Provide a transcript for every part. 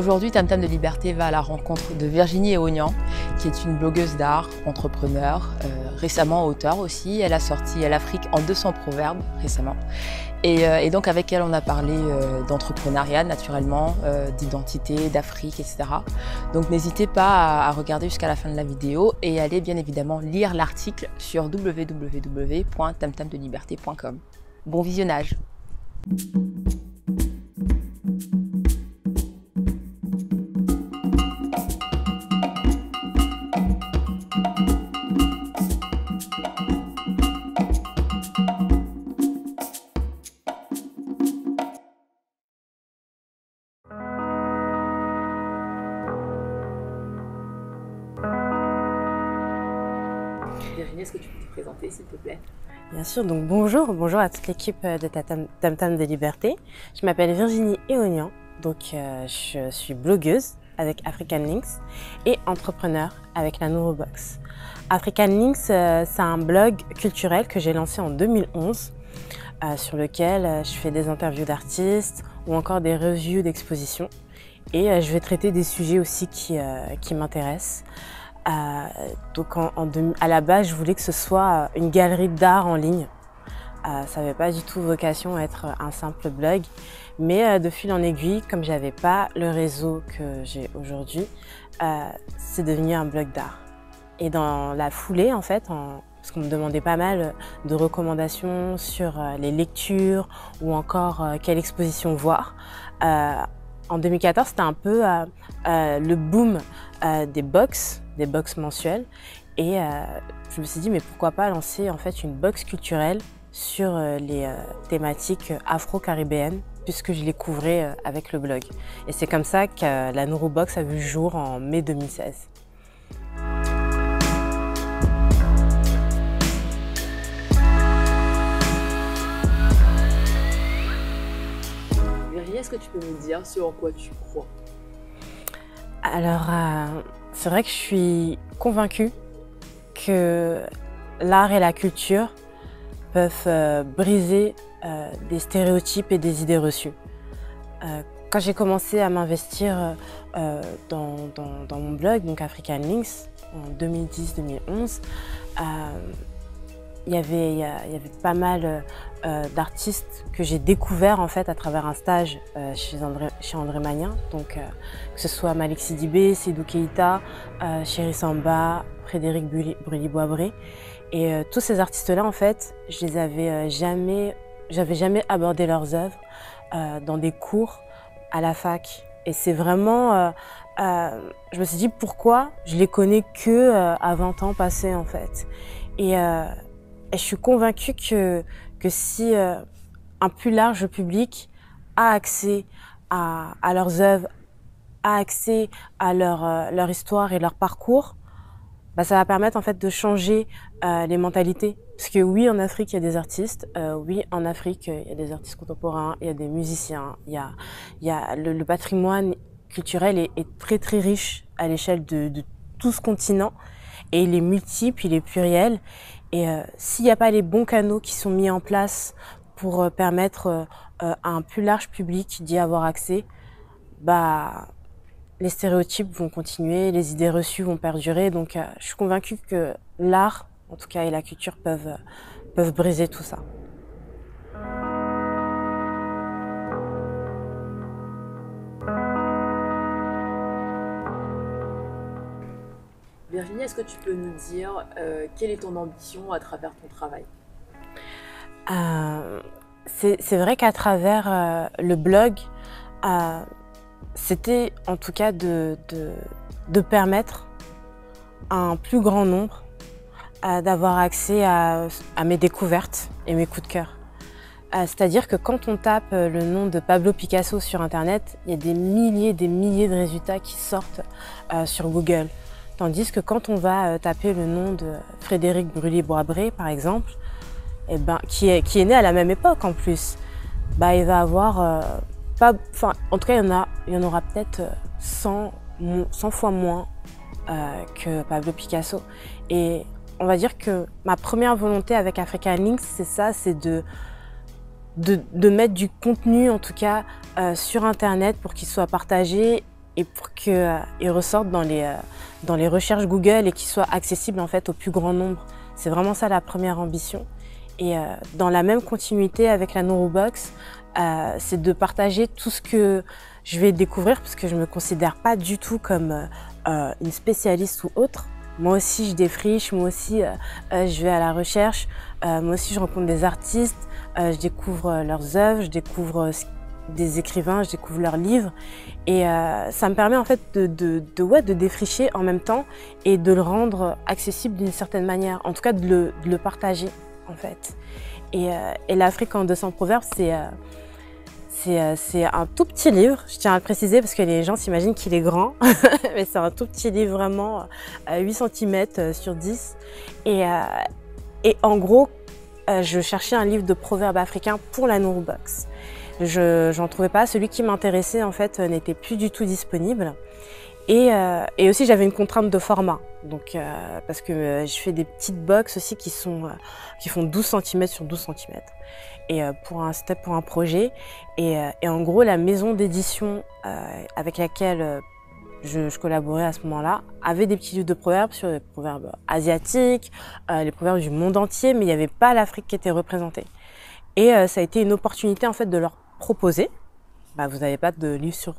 Aujourd'hui, Tam Tam de Liberté va à la rencontre de Virginie Eognan, qui est une blogueuse d'art, entrepreneur, récemment auteure aussi. Elle a sorti l'Afrique en 200 proverbes récemment. Et donc avec elle, on a parlé d'entrepreneuriat naturellement, d'identité, d'Afrique, etc. Donc n'hésitez pas à regarder jusqu'à la fin de la vidéo et allez bien évidemment lire l'article sur www.tamtamdeliberté.com. Bon visionnage! Virginie, est-ce que tu peux te présenter s'il te plaît? Bien sûr, donc bonjour à toute l'équipe de Tam Tam de Liberté. Je m'appelle Virginie Eognan, donc je suis blogueuse avec African Links et entrepreneur avec la Nourobox. African Links, c'est un blog culturel que j'ai lancé en 2011 sur lequel je fais des interviews d'artistes ou encore des reviews d'expositions et je vais traiter des sujets aussi qui m'intéressent. Donc à la base, je voulais que ce soit une galerie d'art en ligne. Ça n'avait pas du tout vocation à être un simple blog, mais de fil en aiguille, comme j'avais pas le réseau que j'ai aujourd'hui, c'est devenu un blog d'art. Et dans la foulée, en fait, parce qu'on me demandait pas mal de recommandations sur les lectures ou encore quelle exposition voir, en 2014, c'était un peu le boom des box mensuelles et je me suis dit mais pourquoi pas lancer en fait une box culturelle sur les thématiques afro-caribéennes puisque je les couvrais avec le blog. Et c'est comme ça que la Nourobox a vu le jour en mai 2016. Virginie, est-ce que tu peux me dire ce en quoi tu crois? Alors, c'est vrai que je suis convaincue que l'art et la culture peuvent briser des stéréotypes et des idées reçues. Quand j'ai commencé à m'investir dans mon blog, donc African Links, en 2010-2011, il y avait pas mal d'artistes que j'ai découverts en fait à travers un stage chez André Magnin, donc que ce soit Malik Sidibé, Seydou Keïta, Chéri Samba, Frédéric Brûlis-Boisbré, et tous ces artistes-là en fait, j'avais jamais abordé leurs œuvres dans des cours à la fac, et c'est vraiment je me suis dit pourquoi je les connais que à 20 ans passés en fait, et je suis convaincue que si un plus large public a accès à leurs œuvres, a accès à leur histoire et leur parcours, bah ça va permettre en fait de changer les mentalités. Parce que oui, en Afrique, il y a des artistes, oui, en Afrique, il y a des artistes contemporains, il y a des musiciens, il y a le patrimoine culturel est très très riche à l'échelle de tout ce continent, et il est multiple, il est pluriel. Et s'il n'y a pas les bons canaux qui sont mis en place pour permettre à un plus large public d'y avoir accès, bah, les stéréotypes vont continuer, les idées reçues vont perdurer. Donc je suis convaincue que l'art, en tout cas, et la culture peuvent briser tout ça. Virginie, est-ce que tu peux nous dire quelle est ton ambition à travers ton travail? C'est vrai qu'à travers le blog, c'était en tout cas de permettre à un plus grand nombre d'avoir accès à mes découvertes et mes coups de cœur. C'est-à-dire que quand on tape le nom de Pablo Picasso sur Internet, il y a des milliers de résultats qui sortent sur Google. Tandis que quand on va taper le nom de Frédéric Brûlis-Boisbré, par exemple, eh ben, qui est né à la même époque en plus, bah, il va avoir, en tout cas, il y en aura peut-être 100 fois moins que Pablo Picasso. Et on va dire que ma première volonté avec African Links, c'est ça, c'est de mettre du contenu, en tout cas, sur Internet pour qu'il soit partagé et pour qu'ils ressortent dans les recherches Google et qu'ils soient accessibles en fait au plus grand nombre. C'est vraiment ça la première ambition. Et dans la même continuité avec la Neurobox, c'est de partager tout ce que je vais découvrir, parce que je ne me considère pas du tout comme une spécialiste ou autre. Moi aussi, je défriche, moi aussi, je vais à la recherche, moi aussi, je rencontre des artistes, je découvre leurs œuvres, je découvre des écrivains, je découvre leurs livres. Et ça me permet en fait de défricher en même temps et de le rendre accessible d'une certaine manière, en tout cas de le partager en fait. Et l'Afrique en 200 proverbes, c'est un tout petit livre, je tiens à le préciser parce que les gens s'imaginent qu'il est grand, mais c'est un tout petit livre vraiment à 8 cm sur 10. Et en gros, je cherchais un livre de proverbes africains pour la Neurobox. J'en trouvais pas, celui qui m'intéressait en fait n'était plus du tout disponible. Et aussi j'avais une contrainte de format, donc parce que je fais des petites box aussi qui font 12 cm sur 12 cm. Et c'était pour un projet. Et en gros, la maison d'édition avec laquelle je collaborais à ce moment-là avait des petits livres de proverbes sur les proverbes asiatiques, les proverbes du monde entier, mais il n'y avait pas l'Afrique qui était représentée. Et ça a été une opportunité en fait de leur proposer. Vous n'avez pas de livre sur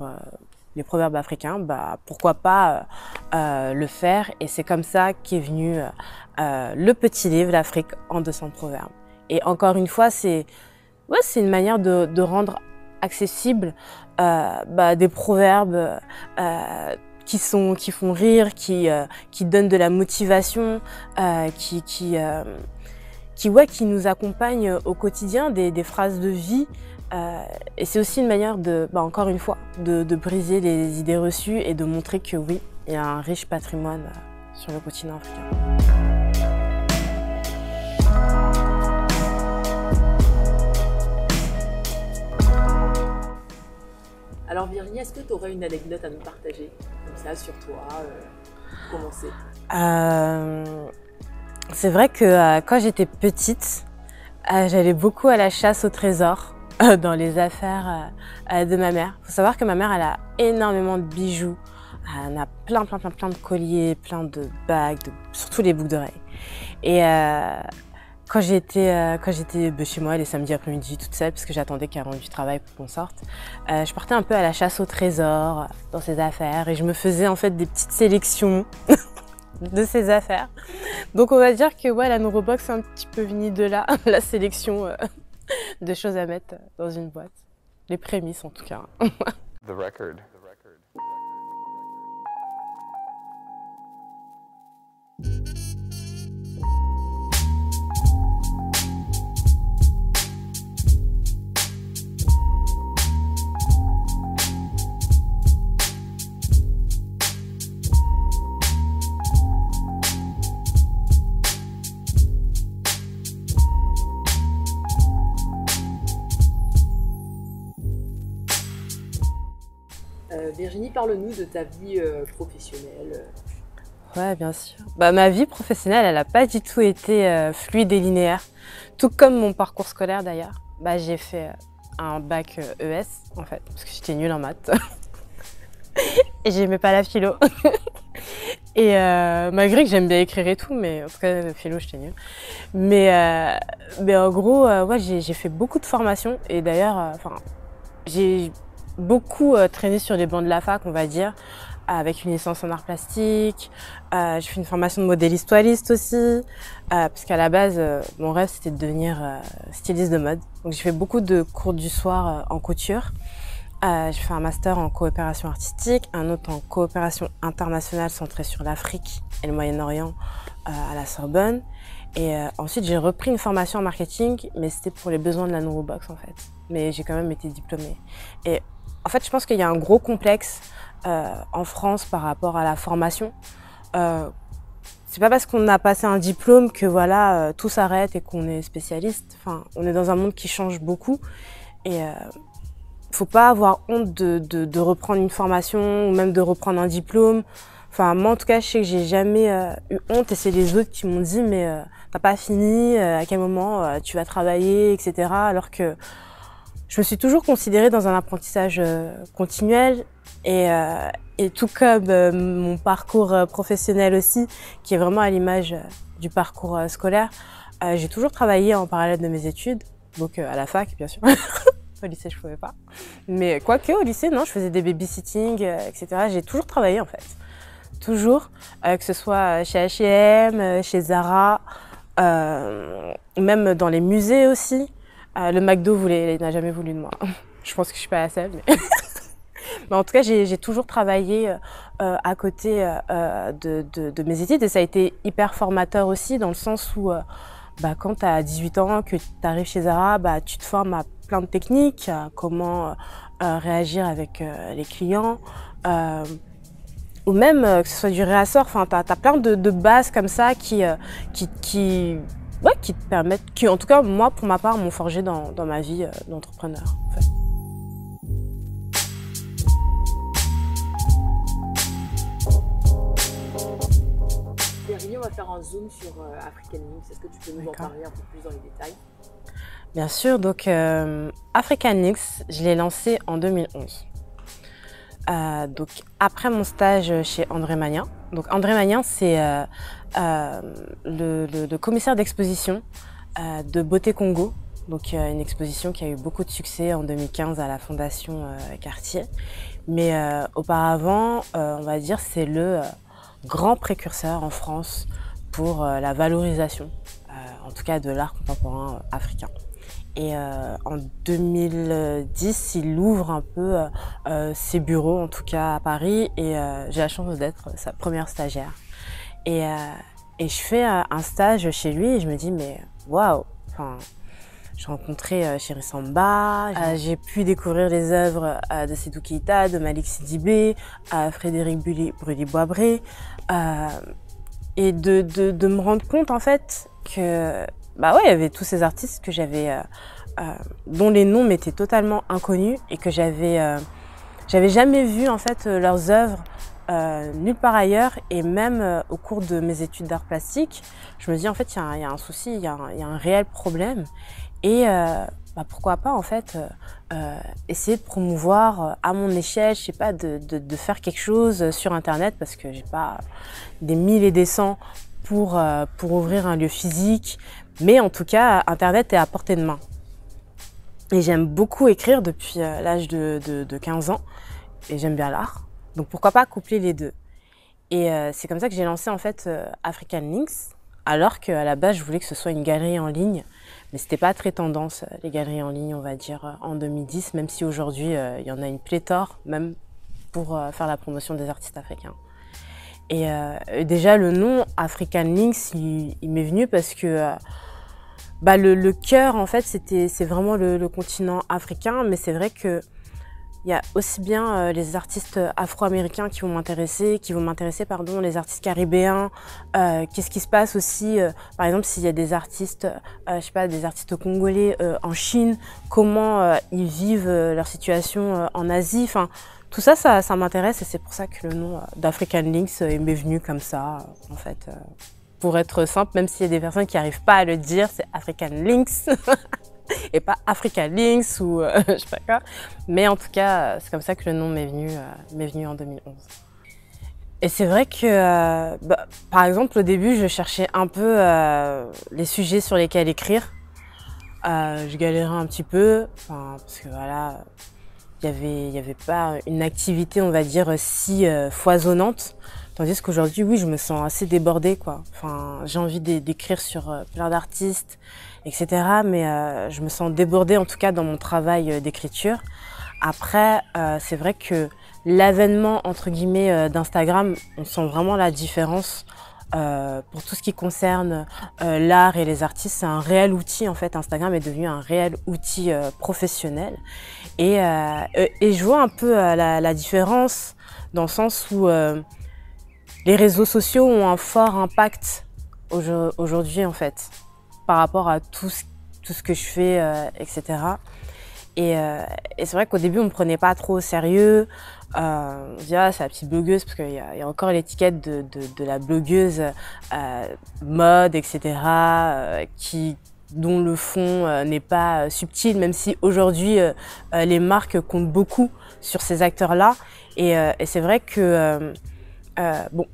les proverbes africains, pourquoi pas le faire. Et c'est comme ça qu'est venu le petit livre, l'Afrique en 200 proverbes. Et encore une fois, c'est une manière de rendre accessible des proverbes qui font rire, qui donnent de la motivation, qui nous accompagnent au quotidien, des phrases de vie. Et c'est aussi une manière encore une fois, de briser les idées reçues et de montrer que oui, il y a un riche patrimoine sur le continent africain. Alors Virginie, est-ce que tu aurais une anecdote à nous partager, comme ça, sur toi, pour commencer? C'est vrai que quand j'étais petite, j'allais beaucoup à la chasse au trésor dans les affaires de ma mère. Il faut savoir que ma mère, elle a énormément de bijoux. Elle a plein de colliers, plein de bagues, surtout les boucles d'oreilles. Et quand j'étais chez moi les samedis après-midi toute seule, parce que j'attendais qu'elle rentre du travail pour qu'on sorte, je partais un peu à la chasse au trésor dans ses affaires et je me faisais en fait des petites sélections de ses affaires. Donc on va dire que la Neurobox c'est un petit peu venu de là, la sélection de choses à mettre dans une boîte. Les prémices en tout cas. The record. Virginie, parle-nous de ta vie professionnelle. Ouais, bien sûr. Ma vie professionnelle, elle n'a pas du tout été fluide et linéaire. Tout comme mon parcours scolaire d'ailleurs. J'ai fait un bac ES en fait, parce que j'étais nulle en maths. Et j'aimais pas la philo. Et malgré que j'aime bien écrire et tout, mais en tout cas, la philo, j'étais nulle. Mais en gros, j'ai fait beaucoup de formations. Et d'ailleurs, j'ai beaucoup traîné sur les bancs de la fac, on va dire, avec une licence en arts plastiques. J'ai fait une formation de modéliste-toiliste aussi, parce qu'à la base, mon rêve, c'était de devenir styliste de mode. Donc j'ai fait beaucoup de cours du soir en couture. J'ai fait un master en coopération artistique, un autre en coopération internationale centré sur l'Afrique et le Moyen-Orient à la Sorbonne. Et ensuite, j'ai repris une formation en marketing, mais c'était pour les besoins de la Neurobox en fait. Mais j'ai quand même été diplômée. Et en fait, je pense qu'il y a un gros complexe en France par rapport à la formation. C'est pas parce qu'on a passé un diplôme que tout s'arrête et qu'on est spécialiste. Enfin, on est dans un monde qui change beaucoup et faut pas avoir honte de reprendre une formation ou même de reprendre un diplôme. Enfin, moi en tout cas, je sais que j'ai jamais eu honte et c'est les autres qui m'ont dit mais t'as pas fini, à quel moment tu vas travailler, etc. Alors que je me suis toujours considérée dans un apprentissage continuel Et tout comme mon parcours professionnel aussi, qui est vraiment à l'image du parcours scolaire, j'ai toujours travaillé en parallèle de mes études, donc à la fac bien sûr. Au lycée je pouvais pas, mais quoique au lycée non, je faisais des babysitting, etc. J'ai toujours travaillé en fait, toujours, que ce soit chez H&M, chez Zara, même dans les musées aussi. Le McDo n'a jamais voulu de moi. Je pense que je suis pas la seule, mais... Mais en tout cas, j'ai toujours travaillé à côté de mes études et ça a été hyper formateur aussi dans le sens où quand tu as 18 ans, que tu arrives chez Zara, tu te formes à plein de techniques, à comment réagir avec les clients ou même que ce soit du réassort. Enfin, tu as plein de bases comme ça qui te permettent, qui en tout cas, moi, pour ma part, m'ont forgé dans ma vie d'entrepreneur. En fait. On va faire un zoom sur African Lynx. Est-ce que tu peux nous en parler un peu plus dans les détails? Bien sûr, donc African Lynx, je l'ai lancé en 2011. Donc après mon stage chez André Magnin. Donc André Magnin, c'est le commissaire d'exposition de Beauté Congo. Donc une exposition qui a eu beaucoup de succès en 2015 à la Fondation Cartier. Mais auparavant, on va dire, c'est le grand précurseur en France pour la valorisation, en tout cas de l'art contemporain africain. Et en 2010, il ouvre un peu ses bureaux, en tout cas à Paris, et j'ai la chance d'être sa première stagiaire. Et je fais un stage chez lui et je me dis, mais waouh! J'ai rencontré Chéri Samba, j'ai pu découvrir les œuvres de Seydou Keita, de Malick Sidibé, Frédéric Brûlis-Boisbré, et de me rendre compte en fait que il y avait tous ces artistes que j'avais, dont les noms m'étaient totalement inconnus et que j'avais jamais vu en fait leurs œuvres nulle part ailleurs, et même au cours de mes études d'art plastique, je me dis en fait il y a un souci, il y a un réel problème. Et pourquoi pas en fait essayer de promouvoir à mon échelle, je sais pas, de faire quelque chose sur internet, parce que j'ai pas des 1000 et des 100 pour ouvrir un lieu physique, mais en tout cas internet est à portée de main. Et j'aime beaucoup écrire depuis l'âge de 15 ans, et j'aime bien l'art, donc pourquoi pas coupler les deux. Et c'est comme ça que j'ai lancé en fait African Lynx, alors qu'à la base je voulais que ce soit une galerie en ligne. Mais c'était pas très tendance, les galeries en ligne, on va dire, en 2010, même si aujourd'hui, il y en a une pléthore, même pour faire la promotion des artistes africains. Et déjà, le nom African Lynx, il m'est venu parce que le cœur, en fait, c'est vraiment le continent africain, mais c'est vrai que il y a aussi bien les artistes afro-américains qui vont m'intéresser, les artistes caribéens. Qu'est-ce qui se passe aussi, par exemple, s'il y a des artistes, je sais pas, des artistes congolais en Chine, comment ils vivent leur situation en Asie. Enfin, tout ça, ça m'intéresse, et c'est pour ça que le nom d'African Lynx m'est venu comme ça, en fait. Pour être simple, même s'il y a des personnes qui n'arrivent pas à le dire, c'est African Lynx. Et pas Africa Lynx ou je sais pas quoi. Mais en tout cas, c'est comme ça que le nom m'est venu en 2011. Et c'est vrai que, par exemple, au début, je cherchais un peu les sujets sur lesquels écrire. Je galérais un petit peu, parce que voilà, il y avait pas une activité, on va dire, si foisonnante. Tandis qu'aujourd'hui, oui, je me sens assez débordée, quoi. J'ai envie d'écrire sur plein d'artistes, etc. Mais je me sens débordée, en tout cas, dans mon travail d'écriture. Après, c'est vrai que l'avènement, entre guillemets, d'Instagram, on sent vraiment la différence. Pour tout ce qui concerne l'art et les artistes, c'est un réel outil, en fait. Instagram est devenu un réel outil professionnel. Et je vois un peu la différence dans le sens où les réseaux sociaux ont un fort impact aujourd'hui, en fait, par rapport à tout ce que je fais, etc. Et c'est vrai qu'au début, on me prenait pas trop au sérieux. On se dit, ah, c'est la petite blogueuse, parce qu'il y a encore l'étiquette de la blogueuse mode, etc., dont le fond n'est pas subtil, même si aujourd'hui, les marques comptent beaucoup sur ces acteurs-là. Et c'est vrai que, bon,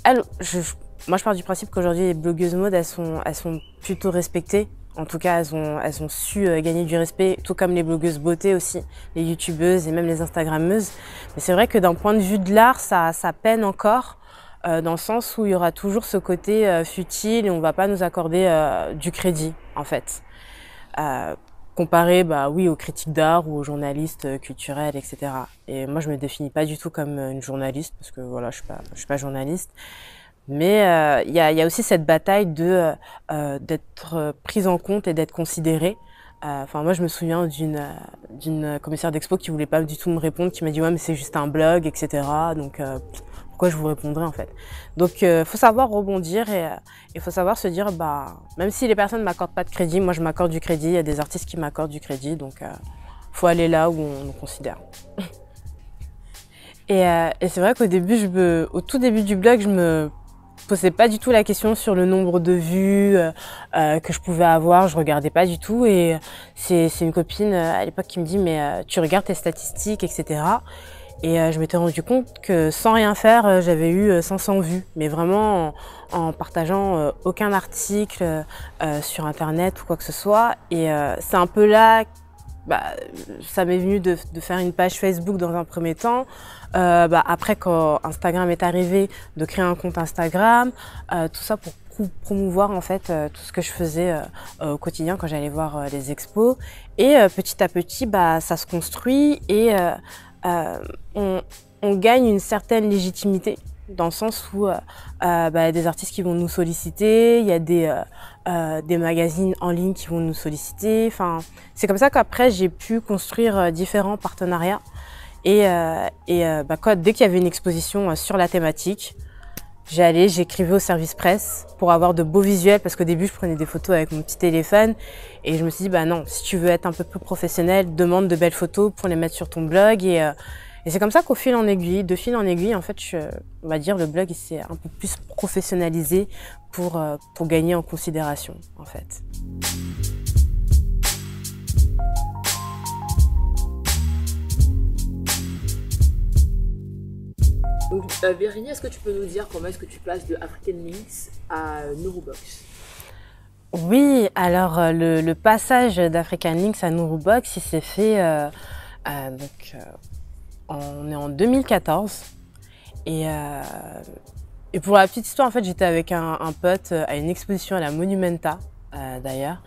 moi je pars du principe qu'aujourd'hui les blogueuses mode, elles sont plutôt respectées. En tout cas, elles ont su gagner du respect, tout comme les blogueuses beauté aussi, les youtubeuses et même les instagrammeuses. Mais c'est vrai que d'un point de vue de l'art, ça peine encore, dans le sens où il y aura toujours ce côté futile et on ne va pas nous accorder du crédit, en fait. Comparé, bah oui, aux critiques d'art ou aux journalistes culturels, etc. Et moi, je me définis pas du tout comme une journaliste, parce que voilà, je suis pas journaliste. Mais il y a aussi cette bataille d'être prise en compte et d'être considérée. Enfin, moi, je me souviens d'une commissaire d'expo qui voulait pas du tout me répondre, qui m'a dit ouais, mais c'est juste un blog, etc. Donc pourquoi je vous répondrais en fait? Donc faut savoir rebondir et il faut savoir se dire bah même si les personnes m'accordent pas de crédit, moi je m'accorde du crédit. Il y a des artistes qui m'accordent du crédit, donc faut aller là où on nous considère. Et c'est vrai qu'au début, au tout début du blog, je me posais pas du tout la question sur le nombre de vues que je pouvais avoir, je regardais pas du tout. Et c'est une copine à l'époque qui me dit mais tu regardes tes statistiques, etc. Et je m'étais rendu compte que sans rien faire, j'avais eu 500 vues, mais vraiment en partageant aucun article sur internet ou quoi que ce soit. Et c'est un peu là, bah, ça m'est venu de faire une page Facebook dans un premier temps. Après, quand Instagram est arrivé, de créer un compte Instagram, tout ça pour promouvoir en fait tout ce que je faisais au quotidien quand j'allais voir les expos. Et petit à petit, bah, ça se construit et on gagne une certaine légitimité dans le sens où y a des artistes qui vont nous solliciter, il y a des magazines en ligne qui vont nous solliciter. Enfin, c'est comme ça qu'après j'ai pu construire différents partenariats. Et dès qu'il y avait une exposition sur la thématique, j'écrivais au service presse pour avoir de beaux visuels parce qu'au début je prenais des photos avec mon petit téléphone et je me suis dit bah non, si tu veux être un peu plus professionnel, demande de belles photos pour les mettre sur ton blog et c'est comme ça qu'au fil en aiguille, en fait, on va dire le blog il s'est un peu plus professionnalisé pour gagner en considération en fait. Donc, Virginie, est-ce que tu peux nous dire comment est-ce que tu passes de African Links à Nurubox? Oui, alors le passage d'African Links à Nurubox, il s'est fait on est en 2014 et pour la petite histoire, en fait, j'étais avec un pote à une exposition à la Monumenta d'ailleurs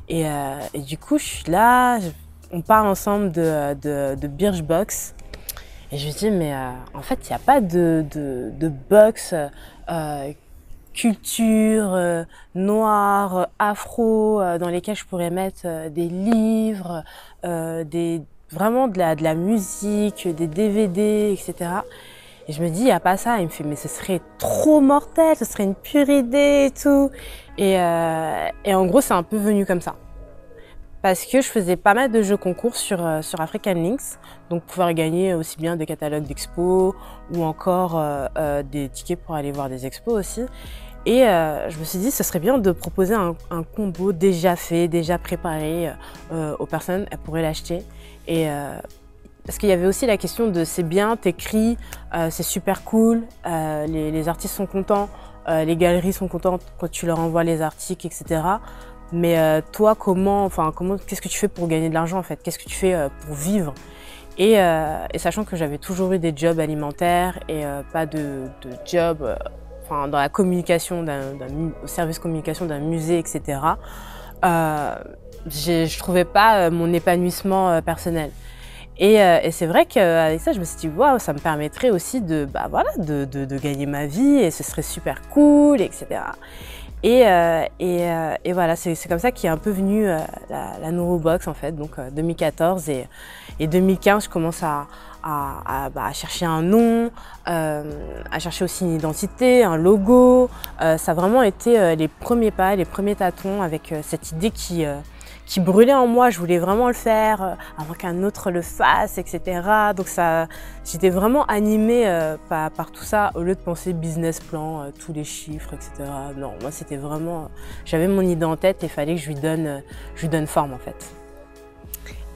et du coup, je suis là, on parle ensemble de Birchbox. Et je me dis, mais en fait, il n'y a pas de box culture noire, afro, dans lesquelles je pourrais mettre des livres, vraiment de la musique, des DVD, etc. Et je me dis, il n'y a pas ça. Il me fait, mais ce serait trop mortel, ce serait une pure idée et tout. Et en gros, c'est un peu venu comme ça. Parce que je faisais pas mal de jeux concours sur African Links, donc pouvoir gagner aussi bien des catalogues d'expos ou encore des tickets pour aller voir des expos aussi. Et je me suis dit, ce serait bien de proposer un combo déjà fait, déjà préparé aux personnes, elles pourraient l'acheter. Et parce qu'il y avait aussi la question de c'est bien, t'écris, c'est super cool, les artistes sont contents, les galeries sont contentes quand tu leur envoies les articles, etc. Mais toi, qu'est-ce que tu fais pour gagner de l'argent en fait? Qu'est-ce que tu fais pour vivre? Et sachant que j'avais toujours eu des jobs alimentaires et pas de job dans la communication, au service communication d'un musée, etc. Je trouvais pas mon épanouissement personnel. Et c'est vrai qu'avec ça, je me suis dit, waouh, ça me permettrait aussi de gagner ma vie et ce serait super cool, etc. Et voilà, c'est comme ça qu'est un peu venue la Nurubox en fait, donc 2014 et 2015, je commence à chercher un nom, à chercher aussi une identité, un logo. Ça a vraiment été les premiers pas, les premiers tâtons avec cette idée qui brûlait en moi. Je voulais vraiment le faire avant qu'un autre le fasse, etc. Donc j'étais vraiment animée par tout ça au lieu de penser business plan, tous les chiffres, etc. Non, moi c'était vraiment, j'avais mon idée en tête et il fallait que je lui donne forme en fait.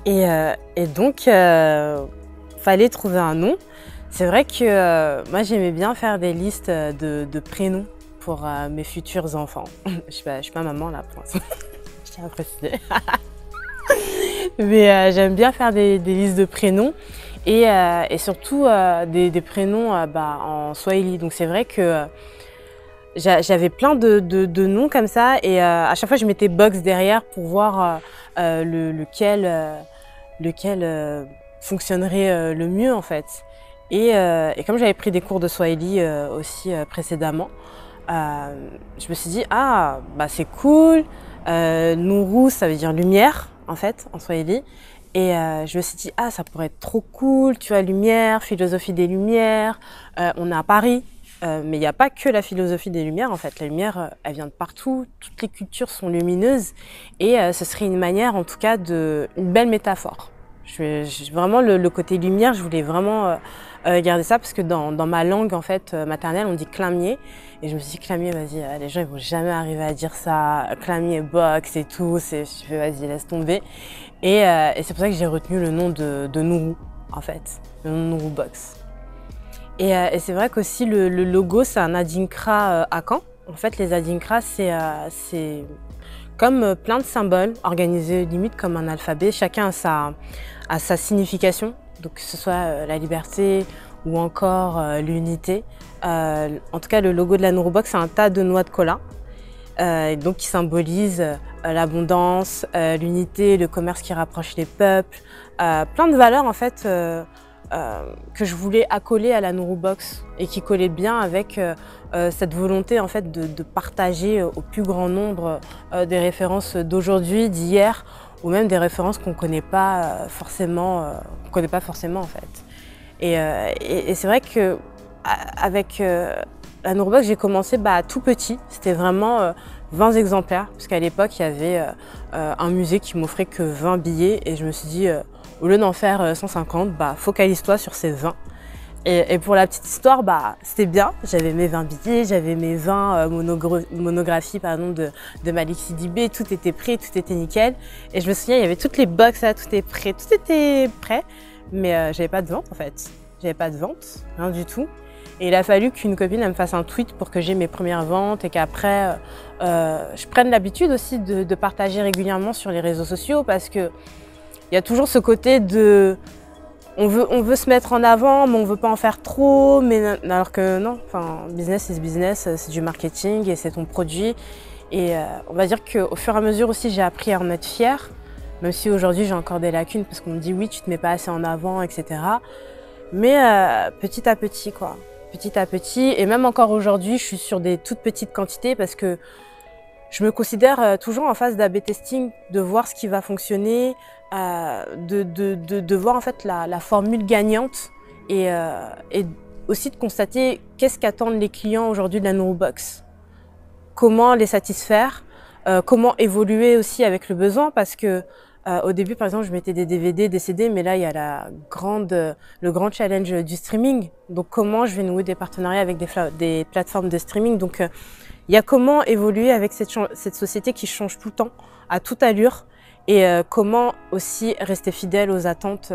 Et donc fallait trouver un nom. C'est vrai que moi j'aimais bien faire des listes de prénoms pour mes futurs enfants. Je suis pas maman là pour l'instant, je tiens à préciser. Mais j'aime bien faire des listes de prénoms et surtout des prénoms en swahili. Donc c'est vrai que j'avais plein de noms comme ça et à chaque fois je mettais box derrière pour voir lequel fonctionnerait le mieux en fait. Et comme j'avais pris des cours de swahili aussi précédemment, je me suis dit ah bah c'est cool, Nuru ça veut dire lumière en fait en swahili. Et je me suis dit ah ça pourrait être trop cool, tu vois, lumière, philosophie des lumières, on est à Paris. Mais il n'y a pas que la philosophie des lumières en fait. La lumière, elle vient de partout. Toutes les cultures sont lumineuses et ce serait une manière, en tout cas, une belle métaphore. Vraiment le côté lumière, je voulais vraiment garder ça parce que dans ma langue en fait maternelle, on dit clamier et je me suis dit clamier, vas-y, les gens ils vont jamais arriver à dire ça. Clamier box et tout, je fais vas-y laisse tomber. Et c'est pour ça que j'ai retenu le nom de Nuru en fait, le nom de Nuru box. Et c'est vrai qu'aussi le logo, c'est un adinkra à Caen. En fait, les adinkras, c'est comme plein de symboles organisés limite comme un alphabet. Chacun a sa signification, donc que ce soit la liberté ou encore l'unité. En tout cas, le logo de la Nuru Box, c'est un tas de noix de cola, donc qui symbolise l'abondance, l'unité, le commerce qui rapproche les peuples, plein de valeurs en fait. Que je voulais accoler à la Nuru Box et qui collait bien avec cette volonté en fait de partager au plus grand nombre des références d'aujourd'hui, d'hier ou même des références qu'on connaît pas forcément en fait. Et c'est vrai que avec la Nuru Box, j'ai commencé tout petit, c'était vraiment 20 exemplaires parce qu'à l'époque il y avait un musée qui m'offrait que 20 billets et je me suis dit au lieu d'en faire 150, focalise-toi sur ces 20. Et pour la petite histoire, c'était bien. J'avais mes 20 billets, j'avais mes 20 monographies de Malick Sidibé, tout était prêt, tout était nickel. Et je me souviens, il y avait toutes les box là, tout était prêt. Mais j'avais pas de vente en fait. J'avais pas de vente, rien du tout. Et il a fallu qu'une copine me fasse un tweet pour que j'ai mes premières ventes et qu'après, je prenne l'habitude aussi de partager régulièrement sur les réseaux sociaux parce que il y a toujours ce côté de on veut se mettre en avant, mais on veut pas en faire trop, alors que non, business is business, c'est du marketing et c'est ton produit. Et on va dire qu'au fur et à mesure aussi, j'ai appris à en être fière, même si aujourd'hui j'ai encore des lacunes parce qu'on me dit oui, tu te mets pas assez en avant, etc. Mais petit à petit, quoi. Petit à petit, et même encore aujourd'hui, je suis sur des toutes petites quantités parce que je me considère toujours en phase d'A/B testing, de voir ce qui va fonctionner, de voir en fait la formule gagnante et aussi de constater qu'est-ce qu'attendent les clients aujourd'hui de la Nuru Box. Comment les satisfaire, comment évoluer aussi avec le besoin parce que au début par exemple je mettais des DVD, des CD mais là il y a le grand challenge du streaming. Donc comment je vais nouer des partenariats avec des plateformes de streaming. Donc il y a comment évoluer avec cette société qui change tout le temps, à toute allure, et comment aussi rester fidèle aux attentes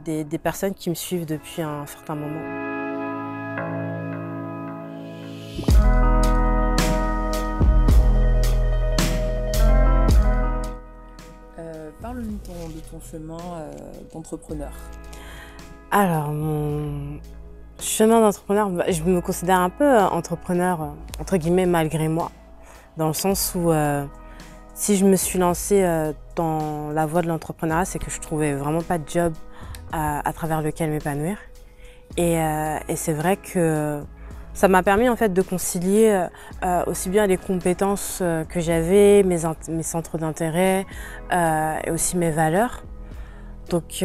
des personnes qui me suivent depuis un certain moment. Parle-nous de ton chemin d'entrepreneur. Alors, mon chemin d'entrepreneur, je me considère un peu entrepreneur, entre guillemets, malgré moi, dans le sens où si je me suis lancée dans la voie de l'entrepreneuriat, c'est que je trouvais vraiment pas de job à travers lequel m'épanouir. Et c'est vrai que ça m'a permis en fait de concilier aussi bien les compétences que j'avais, mes centres d'intérêt et aussi mes valeurs. Donc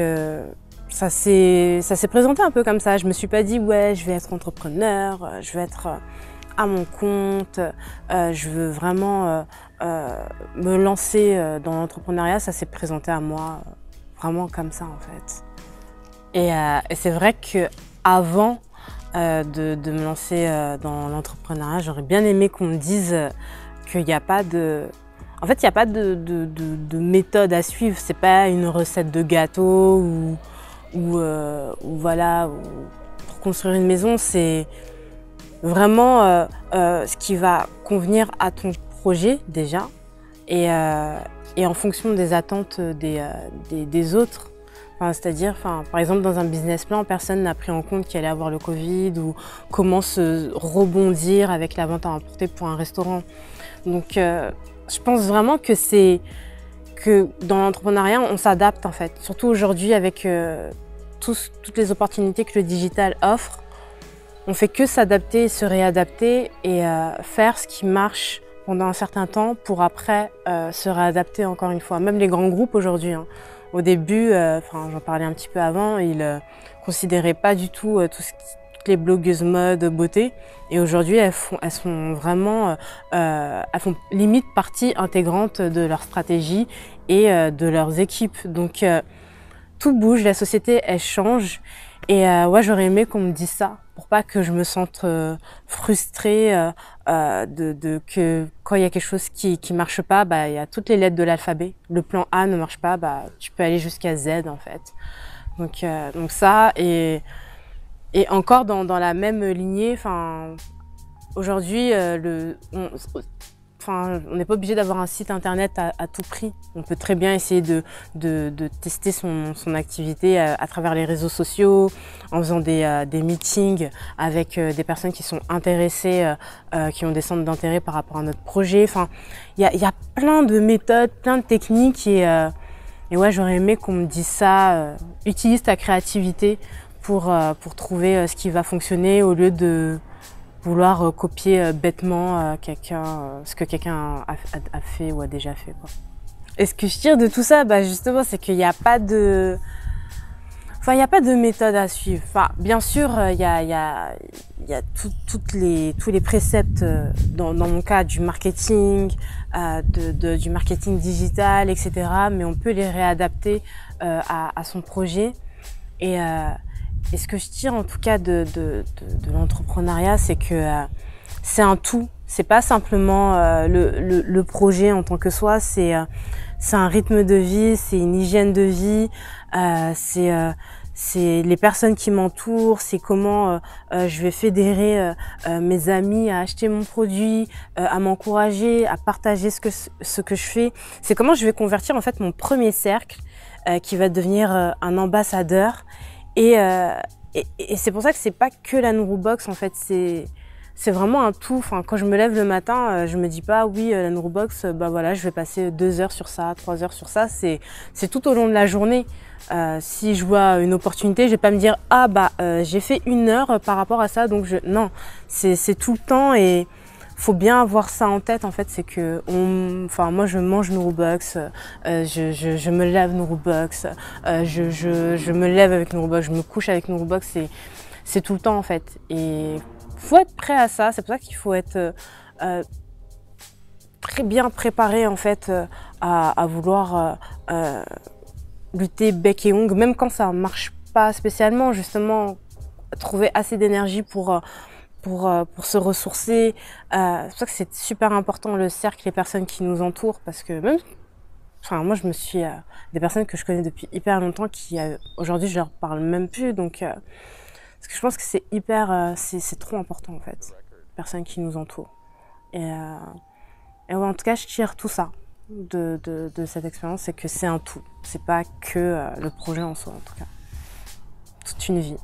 ça s'est présenté un peu comme ça. Je me suis pas dit ouais je vais être entrepreneur, je vais être à mon compte, je veux vraiment me lancer dans l'entrepreneuriat. Ça s'est présenté à moi vraiment comme ça en fait. Et c'est vrai que avant de me lancer dans l'entrepreneuriat, j'aurais bien aimé qu'on me dise qu'il n'y a pas de... En fait, il n'y a pas de méthode à suivre. C'est pas une recette de gâteau ou voilà, pour construire une maison, c'est vraiment ce qui va convenir à ton projet déjà et en fonction des attentes des autres. Enfin, c'est-à-dire, par exemple, dans un business plan, personne n'a pris en compte qu'il allait avoir le Covid ou comment se rebondir avec la vente à emporter pour un restaurant. Donc, je pense vraiment que dans l'entrepreneuriat, on s'adapte en fait. Surtout aujourd'hui avec toutes les opportunités que le digital offre. On fait que s'adapter, se réadapter et faire ce qui marche pendant un certain temps pour après se réadapter encore une fois. Même les grands groupes aujourd'hui, hein. Au début, j'en parlais un petit peu avant, ils considéraient pas du tout toutes les blogueuses mode, beauté. Et aujourd'hui, elles sont vraiment, elles font limite partie intégrante de leur stratégie et de leurs équipes. Donc tout bouge, la société elle change. Et ouais, j'aurais aimé qu'on me dise ça pour pas que je me sente frustrée que quand il y a quelque chose qui marche pas, bah il y a toutes les lettres de l'alphabet. Le plan A ne marche pas, bah tu peux aller jusqu'à Z en fait. Donc ça et encore dans la même lignée, aujourd'hui on n'est pas obligé d'avoir un site internet à tout prix. On peut très bien essayer de tester son activité à travers les réseaux sociaux, en faisant des meetings avec des personnes qui sont intéressées, qui ont des centres d'intérêt par rapport à notre projet. Enfin, il y a plein de méthodes, plein de techniques et ouais, j'aurais aimé qu'on me dise ça. Utilise ta créativité pour trouver ce qui va fonctionner au lieu de vouloir copier bêtement ce que quelqu'un a fait ou a déjà fait, quoi. Et ce que je tire de tout ça, bah justement, c'est qu'il n'y a pas de... il n'y a pas de méthode à suivre. Bien sûr, il y a tous les préceptes, dans mon cas, du marketing, du marketing digital, etc. Mais on peut les réadapter à son projet. Et ce que je tire en tout cas de l'entrepreneuriat, c'est que c'est un tout. C'est pas simplement le projet en tant que soi, c'est un rythme de vie, c'est une hygiène de vie, c'est les personnes qui m'entourent, c'est comment je vais fédérer mes amis à acheter mon produit, à m'encourager, à partager ce que je fais. C'est comment je vais convertir en fait mon premier cercle qui va devenir un ambassadeur. Et c'est pour ça que c'est pas que la Nourou Box en fait, c'est vraiment un tout. Quand je me lève le matin, je me dis pas oui la Nourou Box, bah voilà, je vais passer 2 heures sur ça, 3 heures sur ça. C'est tout au long de la journée. Si je vois une opportunité, je vais pas me dire ah bah j'ai fait 1 heure par rapport à ça, donc non, c'est tout le temps et faut bien avoir ça en tête en fait, c'est que moi je mange Nourou Box, je me lève Nourou Box, je me lève avec Nourou Box, je me couche avec Nourou Box, c'est tout le temps en fait. Et faut être prêt à ça, c'est pour ça qu'il faut être très bien préparé en fait à vouloir lutter bec et ongle, même quand ça marche pas spécialement, justement trouver assez d'énergie pour se ressourcer. C'est pour ça que c'est super important le cercle, les personnes qui nous entourent, parce que même, moi je me suis des personnes que je connais depuis hyper longtemps qui aujourd'hui je leur parle même plus, donc parce que je pense que c'est hyper, c'est trop important en fait, les personnes qui nous entourent. Et ouais, en tout cas je tire tout ça de cette expérience, c'est que c'est un tout, c'est pas que le projet en soi en tout cas, toute une vie.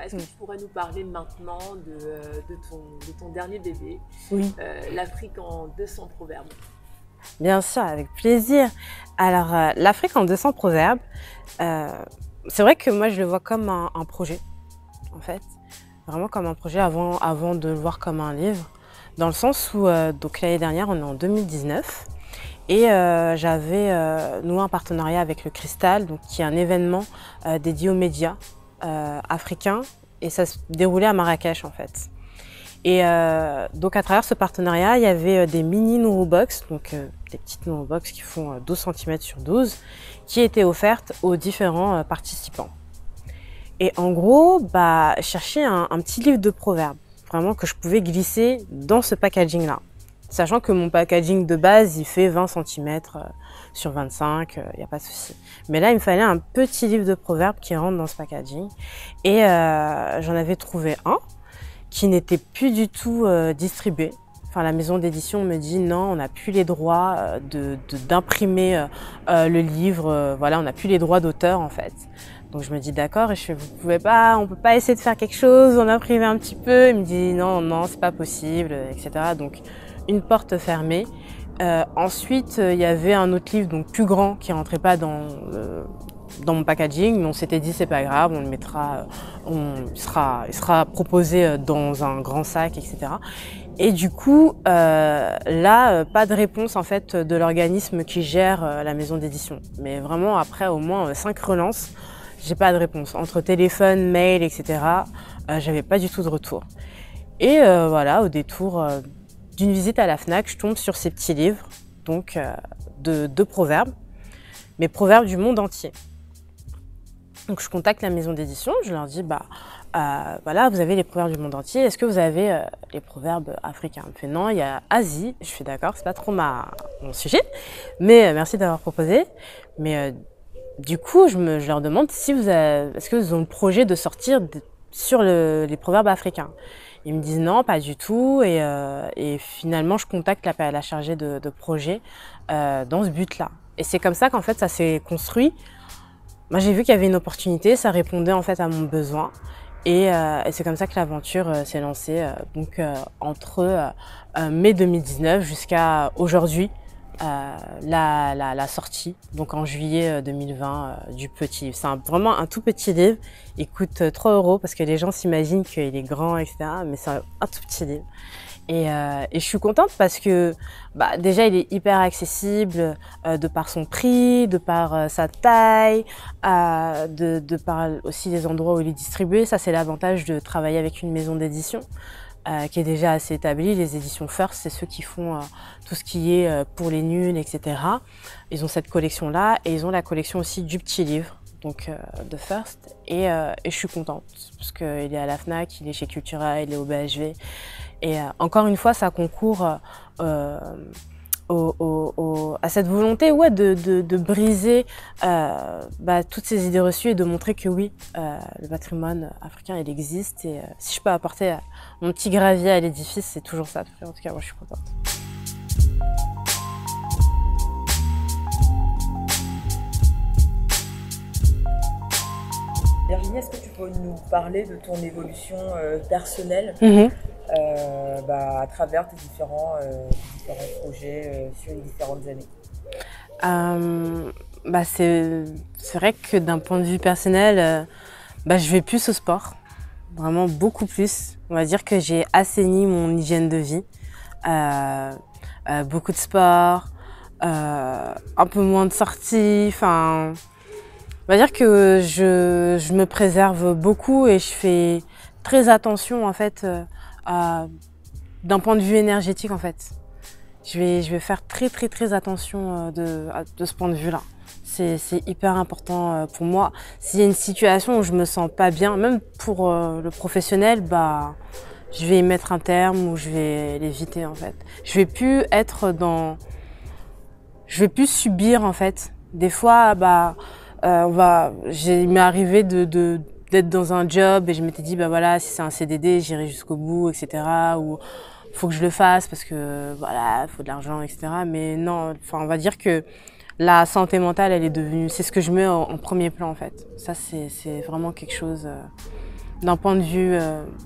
Est-ce que tu pourrais nous parler maintenant de ton dernier bébé, Oui. l'Afrique en 200 proverbes? Bien sûr, avec plaisir. Alors, l'Afrique en 200 proverbes, c'est vrai que moi je le vois comme un projet, en fait. Vraiment comme un projet avant de le voir comme un livre. Dans le sens où, donc l'année dernière, on est en 2019, et j'avais noué un partenariat avec le Cristal, donc, qui est un événement dédié aux médias africains, et ça se déroulait à Marrakech en fait. Et donc à travers ce partenariat, il y avait des mini Nourou Box, donc des petites Nourou Box qui font 12 cm sur 12, qui étaient offertes aux différents participants. Et en gros, je cherchais un petit livre de proverbes, vraiment que je pouvais glisser dans ce packaging-là. Sachant que mon packaging de base, il fait 20 cm sur 25, il n'y a pas de souci. Mais là, il me fallait un petit livre de proverbes qui rentre dans ce packaging. Et j'en avais trouvé un qui n'était plus du tout distribué. Enfin, la maison d'édition me dit non, on n'a plus les droits d'imprimer le livre. Voilà, on n'a plus les droits d'auteur en fait. Donc je me dis d'accord, et je fais, on peut pas essayer de faire quelque chose, on imprimer un petit peu. Il me dit non, c'est pas possible, etc. Donc une porte fermée. Ensuite, il y avait un autre livre donc plus grand qui rentrait pas dans mon packaging, mais on s'était dit c'est pas grave, on le mettra, il sera proposé dans un grand sac, etc. Et du coup, là, pas de réponse en fait de l'organisme qui gère la maison d'édition. Mais vraiment après au moins 5 relances, j'ai pas de réponse. Entre téléphone, mail, etc. J'avais pas du tout de retour. Et voilà, au détour d'une visite à la Fnac, je tombe sur ces petits livres, donc de proverbes, mais proverbes du monde entier. Donc je contacte la maison d'édition, je leur dis voilà, vous avez les proverbes du monde entier, est-ce que vous avez les proverbes africains? Elle me fait non, il y a Asie. Je fais d'accord, c'est pas trop mon sujet, mais merci d'avoir proposé. Mais du coup, je leur demande si est-ce que vous avez le projet de sortir sur les proverbes africains. Ils me disent non, pas du tout, et finalement je contacte la chargée de projet dans ce but-là. Et c'est comme ça qu'en fait ça s'est construit. Moi j'ai vu qu'il y avait une opportunité, ça répondait en fait à mon besoin, et c'est comme ça que l'aventure s'est lancée. Donc entre mai 2019 jusqu'à aujourd'hui, la sortie, donc en juillet 2020 du petit livre. C'est vraiment un tout petit livre, il coûte 3 € parce que les gens s'imaginent qu'il est grand, etc. Mais c'est un tout petit livre. Et je suis contente parce que déjà il est hyper accessible de par son prix, de par sa taille, de par aussi les endroits où il est distribué. Ça c'est l'avantage de travailler avec une maison d'édition qui est déjà assez établie. Les éditions First, c'est ceux qui font tout ce qui est pour les nuls, etc. Ils ont cette collection-là, et ils ont la collection aussi du petit livre, donc de First. Et je suis contente parce qu'il est à la Fnac, il est chez Cultura, il est au BHV. Et encore une fois, ça concourt à cette volonté de briser toutes ces idées reçues et de montrer que oui, le patrimoine africain, il existe. Et si je peux apporter mon petit gravier à l'édifice, c'est toujours ça. En tout cas, moi, je suis contente. Virginie, est-ce que tu peux nous parler de ton évolution personnelle à travers tes différents projets sur les différentes années? C'est vrai que d'un point de vue personnel, je vais plus au sport, vraiment beaucoup plus. On va dire que j'ai assaini mon hygiène de vie, beaucoup de sport, un peu moins de sorties, enfin... On va dire que je me préserve beaucoup et je fais très attention en fait d'un point de vue énergétique en fait. Je vais faire très attention de ce point de vue là. C'est hyper important pour moi. S'il y a une situation où je me sens pas bien, même pour le professionnel, je vais y mettre un terme ou je vais l'éviter en fait. Je vais plus subir en fait. Des fois, il m'est arrivé d'être dans un job et je m'étais dit, voilà, si c'est un CDD, j'irai jusqu'au bout, etc. Ou faut que je le fasse parce que, voilà, faut de l'argent, etc. Mais non, on va dire que la santé mentale, elle est devenue, c'est ce que je mets en premier plan, en fait. Ça, c'est vraiment quelque chose, d'un point de vue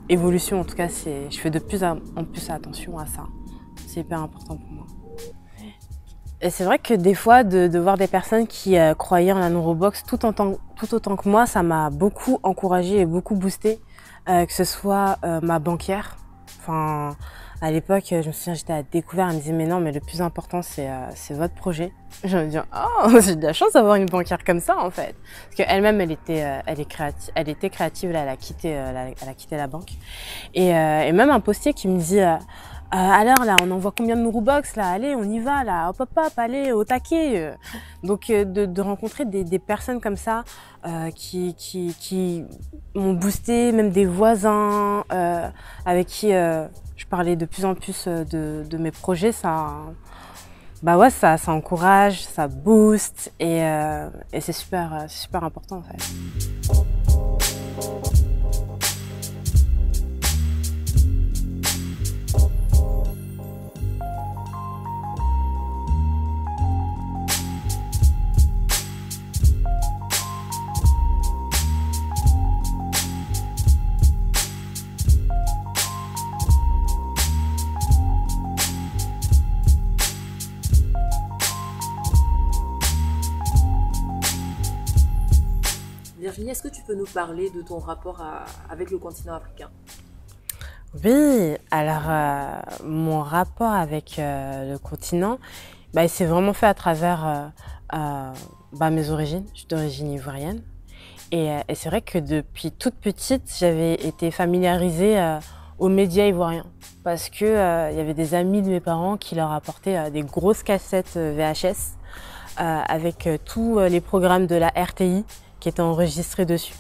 évolution, en tout cas, je fais de plus en plus attention à ça. C'est hyper important pour moi. Et c'est vrai que des fois, de voir des personnes qui croyaient en la neurobox tout autant que moi, ça m'a beaucoup encouragée et beaucoup boostée, que ce soit ma banquière. Enfin, à l'époque, je me souviens, j'étais à découvert, elle me disait mais non, mais le plus important, c'est votre projet. Je me dis oh, j'ai de la chance d'avoir une banquière comme ça en fait, parce qu'elle-même, elle était créative, là, elle a quitté la banque, et même un postier qui me dit alors là, on envoie combien de neurobox là? Allez, on y va là, hop, allez, au taquet. Donc de rencontrer des personnes comme ça qui m'ont boosté, même des voisins avec qui je parler de plus en plus de mes projets, bah ouais, ça encourage, ça booste et c'est super important en fait. Virginie, est-ce que tu peux nous parler de ton rapport avec le continent africain? Oui, alors mon rapport avec le continent, bah, il s'est vraiment fait à travers mes origines. Je suis d'origine ivoirienne. Et c'est vrai que depuis toute petite, j'avais été familiarisée aux médias ivoiriens. Parce que y avait des amis de mes parents qui leur apportaient des grosses cassettes VHS avec tous les programmes de la RTI qui étaient enregistrés dessus.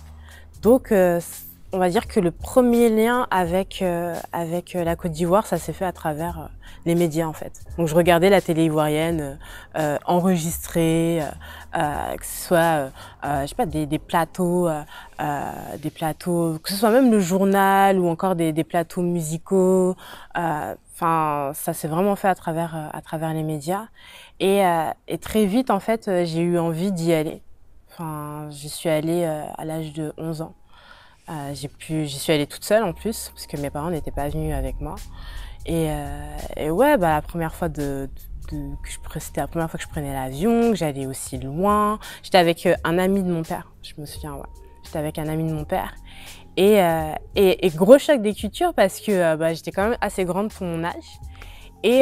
Donc on va dire que le premier lien avec la Côte d'Ivoire, ça s'est fait à travers les médias en fait. Donc je regardais la télé ivoirienne enregistrée, que ce soit je sais pas des plateaux, que ce soit même le journal ou encore des plateaux musicaux. Enfin, ça s'est vraiment fait à travers les médias et très vite en fait j'ai eu envie d'y aller. Enfin, j'y suis allée à l'âge de 11 ans. J'y suis allée toute seule en plus, parce que mes parents n'étaient pas venus avec moi. Et ouais, bah, c'était la première fois que je prenais l'avion, que j'allais aussi loin. J'étais avec un ami de mon père, je me souviens, ouais. J'étais avec un ami de mon père. Et gros choc des cultures parce que bah, j'étais quand même assez grande pour mon âge. Et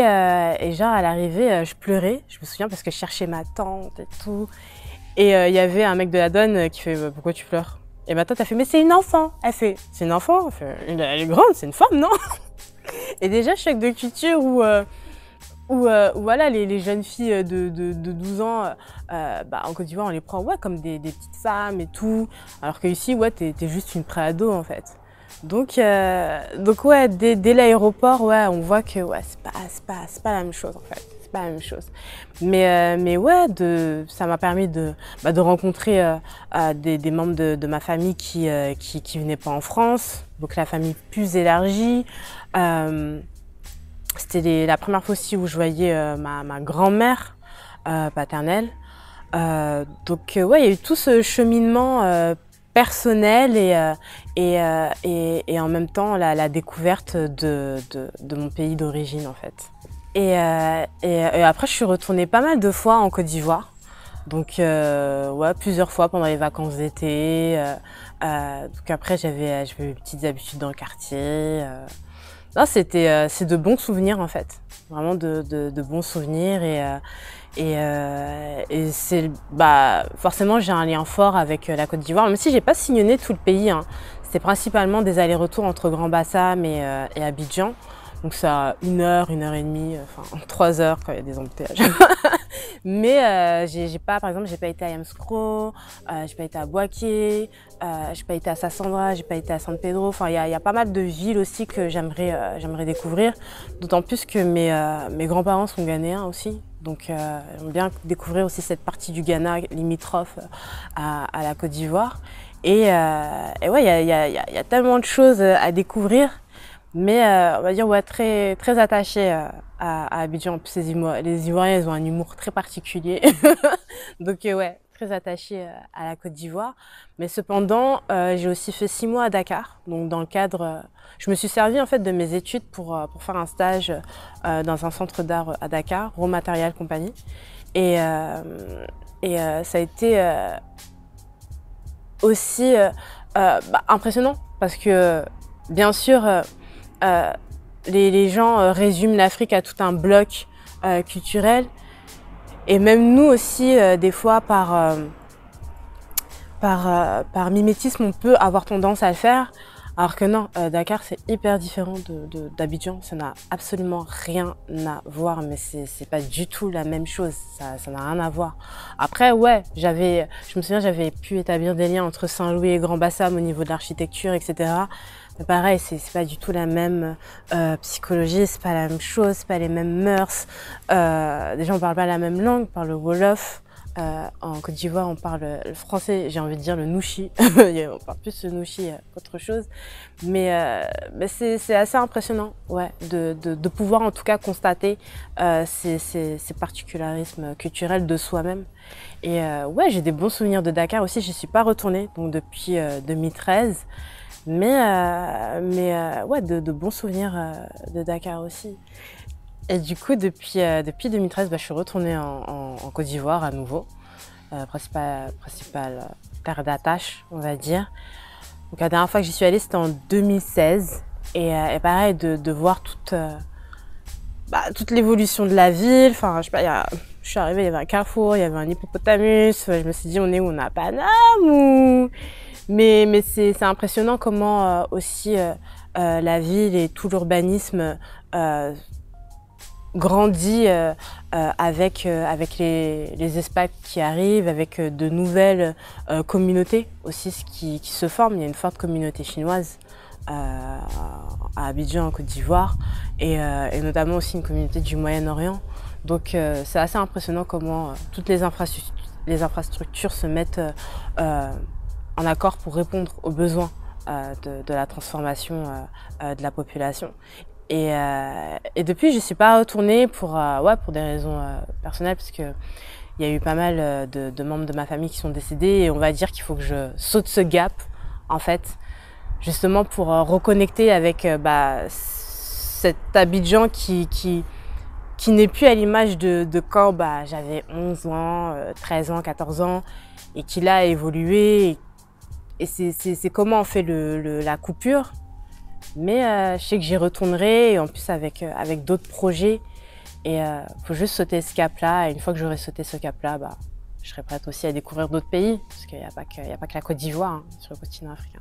genre, à l'arrivée, je pleurais, je me souviens, parce que je cherchais ma tante et tout. Et il y avait un mec de la douane qui fait pourquoi tu pleures? Et ma tante a fait mais c'est une enfant. Elle fait c'est une enfant? Elle est grande, c'est une femme, non? Et déjà choc de culture où voilà les jeunes filles de 12 ans bah, en Côte d'Ivoire on les prend ouais comme des petites femmes et tout, alors que ici ouais t'es juste une préado en fait. Donc ouais dès l'aéroport ouais on voit que ouais c'est pas la même chose en fait. Pas la même chose. Mais ouais, ça m'a permis de rencontrer des membres de ma famille qui venaient pas en France, donc la famille plus élargie. C'était la première fois aussi où je voyais ma grand-mère paternelle. Donc ouais, il y a eu tout ce cheminement personnel et en même temps la découverte de mon pays d'origine en fait. Et après, je suis retournée pas mal de fois en Côte d'Ivoire. Donc, ouais, plusieurs fois pendant les vacances d'été. Donc après, j'avais mes petites habitudes dans le quartier. Non, c'est de bons souvenirs en fait. Vraiment de bons souvenirs et c'est forcément j'ai un lien fort avec la Côte d'Ivoire, même si j'ai pas sillonné tout le pays. Hein. C'était principalement des allers-retours entre Grand Bassam et Abidjan. Donc ça a 1 heure, 1 heure et demie, enfin 3 heures quand il y a des embouteillages. Mais j'ai pas été à Yamoussoukro, j'ai pas été à Bouaké, j'ai pas été à Sassandra, j'ai pas été à San Pedro. Enfin il y a pas mal de villes aussi que j'aimerais découvrir. D'autant plus que mes grands-parents sont ghanéens aussi. Donc j'aime bien découvrir aussi cette partie du Ghana limitrophe à la Côte d'Ivoire. Et ouais, il y a tellement de choses à découvrir. Mais on va dire ouais, très attachée à Abidjan. En plus, les Ivoiriens, ils ont un humour très particulier. Donc ouais, très attachée à la Côte d'Ivoire. Mais cependant, j'ai aussi fait 6 mois à Dakar. Donc dans le cadre, je me suis servi en fait de mes études pour faire un stage dans un centre d'art à Dakar, Raw Material Company. Et ça a été aussi impressionnant parce que bien sûr les gens résument l'Afrique à tout un bloc culturel et même nous aussi des fois par mimétisme on peut avoir tendance à le faire, alors que non, Dakar c'est hyper différent d'Abidjan, ça n'a absolument rien à voir, mais c'est pas du tout la même chose, ça n'a rien à voir. Après ouais, je me souviens j'avais pu établir des liens entre Saint-Louis et Grand Bassam au niveau de l'architecture, etc. Mais pareil, c'est pas du tout la même psychologie, c'est pas la même chose, c'est pas les mêmes mœurs. Déjà, on parle pas la même langue, on parle le Wolof. En Côte d'Ivoire, on parle le français, j'ai envie de dire le Nouchi. On parle plus le Nouchi qu'autre chose. Mais c'est assez impressionnant, ouais, de pouvoir en tout cas constater ces particularismes culturels de soi-même. Et ouais, j'ai des bons souvenirs de Dakar aussi. Je suis pas retournée donc depuis 2013. Mais ouais, de bons souvenirs de Dakar aussi. Et du coup, depuis 2013, je suis retournée en Côte d'Ivoire à nouveau, principale terre d'attache, on va dire. Donc la dernière fois que j'y suis allée, c'était en 2016. Et pareil, de voir toute l'évolution de la ville. Enfin, je sais pas, je suis arrivée, il y avait un carrefour, il y avait un hippopotamus. Je me suis dit, on est où? On est à Paname ou... Mais c'est impressionnant comment aussi la ville et tout l'urbanisme grandit avec les expats qui arrivent, avec de nouvelles communautés aussi qui se forment. Il y a une forte communauté chinoise à Abidjan en Côte d'Ivoire et notamment aussi une communauté du Moyen-Orient. Donc c'est assez impressionnant comment toutes les infrastructures se mettent en accord pour répondre aux besoins de la transformation de la population. Et depuis, je suis pas retournée pour des raisons personnelles, parce que il y a eu pas mal de membres de ma famille qui sont décédés, et on va dire qu'il faut que je saute ce gap, en fait, justement pour reconnecter avec cet Abidjan qui n'est plus à l'image de quand j'avais 11 ans, 13 ans, 14 ans, et qui là a évolué. Et c'est comment on fait la coupure. Mais je sais que j'y retournerai, et en plus avec d'autres projets. Et faut juste sauter ce cap-là. Et une fois que j'aurai sauté ce cap-là, je serai prête aussi à découvrir d'autres pays. Parce qu'il n'y a pas que la Côte d'Ivoire sur le continent africain.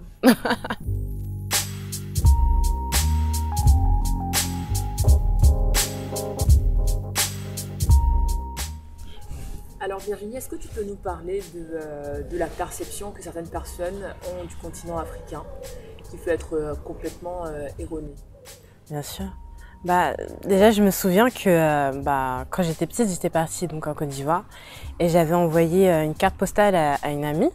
Alors Virginie, est-ce que tu peux nous parler de la perception que certaines personnes ont du continent africain, qui peut être complètement erronée? Bien sûr. Déjà, je me souviens que quand j'étais petite, j'étais partie donc en Côte d'Ivoire et j'avais envoyé une carte postale à une amie.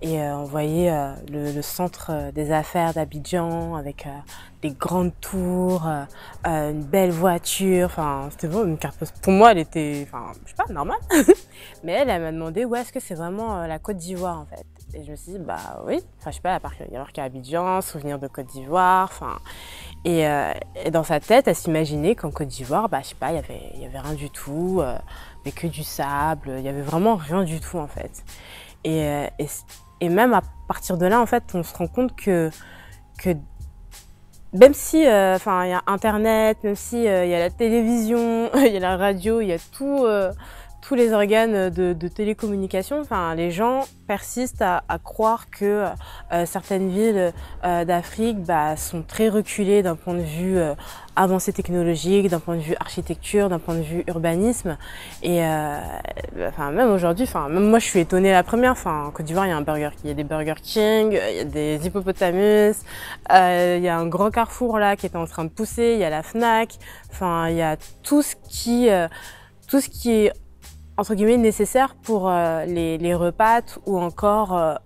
Et on voyait le centre des affaires d'Abidjan avec des grandes tours, une belle voiture. Enfin, c'était vraiment une carte postale. Pour moi, elle était, je sais pas, normale. Mais elle m'a demandé, ouais, est-ce que c'est vraiment la Côte d'Ivoire en fait? Et je me suis dit, oui. Enfin, je sais pas, il y a marqué Abidjan, souvenir de Côte d'Ivoire. Enfin, et dans sa tête, elle s'imaginait qu'en Côte d'Ivoire, je sais pas, il y avait rien du tout, mais que du sable. Il y avait vraiment rien du tout en fait. Et même à partir de là, en fait, on se rend compte que même si il y a Internet, même si il y a la télévision, il y a la radio, il y a tous les organes de télécommunication, les gens persistent à croire que certaines villes d'Afrique sont très reculées d'un point de vue avancée technologique, d'un point de vue architecture, d'un point de vue urbanisme. Et même aujourd'hui, même moi je suis étonnée la première. En Côte d'Ivoire, il y a des Burger King, il y a des hippopotamus, il y a un grand carrefour là qui est en train de pousser, il y a la Fnac. Il y a tout ce qui est entre guillemets nécessaire pour les repas ou encore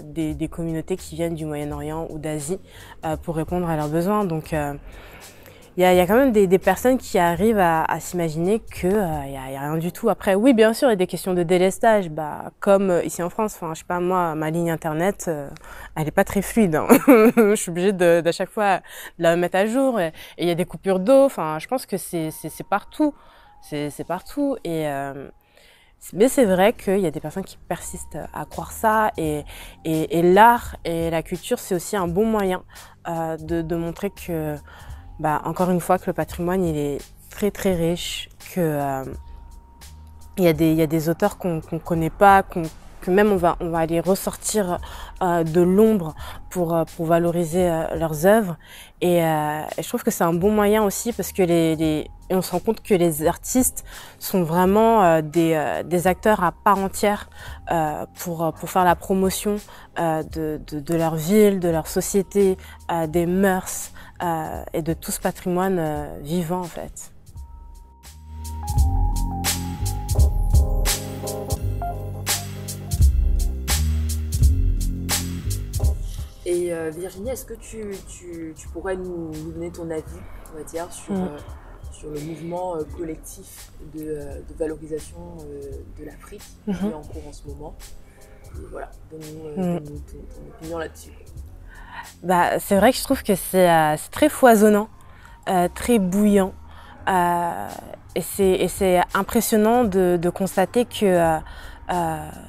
des communautés qui viennent du Moyen-Orient ou d'Asie pour répondre à leurs besoins. Donc il y a quand même des personnes qui arrivent à s'imaginer que y a rien du tout. Après, oui, bien sûr, il y a des questions de délestage, comme ici en France. Je sais pas, moi, ma ligne internet, elle est pas très fluide. Je suis obligée d'à chaque fois de la mettre à jour, et il y a des coupures d'eau. Je pense que c'est partout. C'est partout. Mais c'est vrai qu'il y a des personnes qui persistent à croire ça, et l'art et la culture, c'est aussi un bon moyen de montrer que, encore une fois, que le patrimoine il est très très riche, que il y a des auteurs qu'on connaît pas, qu'on que même on va aller ressortir de l'ombre pour valoriser leurs œuvres. Et je trouve que c'est un bon moyen aussi parce que et on se rend compte que les artistes sont vraiment des acteurs à part entière pour faire la promotion de leur ville, de leur société, des mœurs et de tout ce patrimoine vivant en fait. Et Virginie, est-ce que tu pourrais nous donner ton avis, on va dire, sur le mouvement collectif de valorisation de l'Afrique qui est en cours en ce moment? Et voilà, donne-nous ton opinion là-dessus. Bah, c'est vrai que je trouve que c'est très foisonnant, très bouillant. Et c'est impressionnant de constater que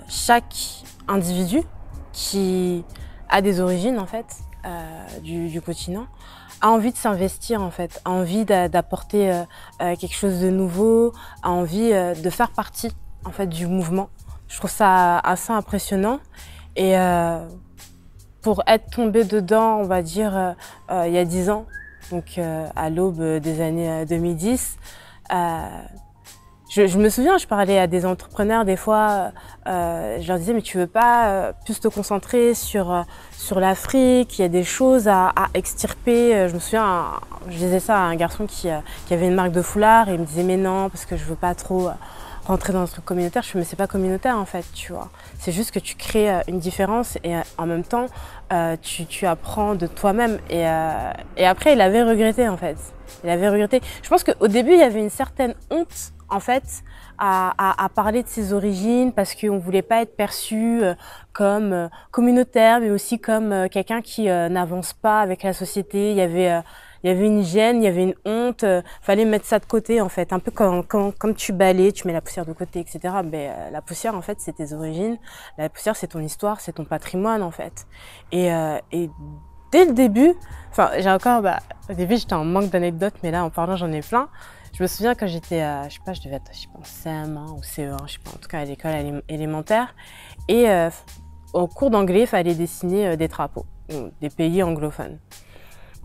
chaque individu qui a des origines en fait du continent a envie de s'investir en fait, a envie d'apporter quelque chose de nouveau, a envie de faire partie en fait du mouvement. Je trouve ça assez impressionnant et pour être tombée dedans, on va dire il y a 10 ans, donc à l'aube des années 2010. Je me souviens, je parlais à des entrepreneurs des fois, je leur disais mais tu veux pas plus te concentrer sur l'Afrique, il y a des choses à extirper. Je me souviens, je disais ça à un garçon qui avait une marque de foulard et il me disait mais non parce que je veux pas trop rentrer dans un truc communautaire. Je fais mais c'est pas communautaire en fait, tu vois. C'est juste que tu crées une différence et en même temps tu apprends de toi-même et après il avait regretté en fait. Il avait regretté. Je pense qu'au début il y avait une certaine honte en fait à parler de ses origines parce qu'on voulait pas être perçu comme communautaire mais aussi comme quelqu'un qui n'avance pas avec la société. Il y avait une gêne, il y avait une honte, fallait mettre ça de côté en fait, un peu comme tu balais, tu mets la poussière de côté, etc. Mais la poussière en fait c'est tes origines, la poussière c'est ton histoire, c'est ton patrimoine en fait. Et dès le début, enfin j'ai encore, au début j'étais en manque d'anecdotes, mais là en parlant j'en ai plein. Je me souviens quand j'étais, je sais pas, je devais être, je sais pas, en CM1 ou CE1, je sais pas, en tout cas à l'école élémentaire. Et au cours d'anglais, il fallait dessiner des drapeaux, des pays anglophones.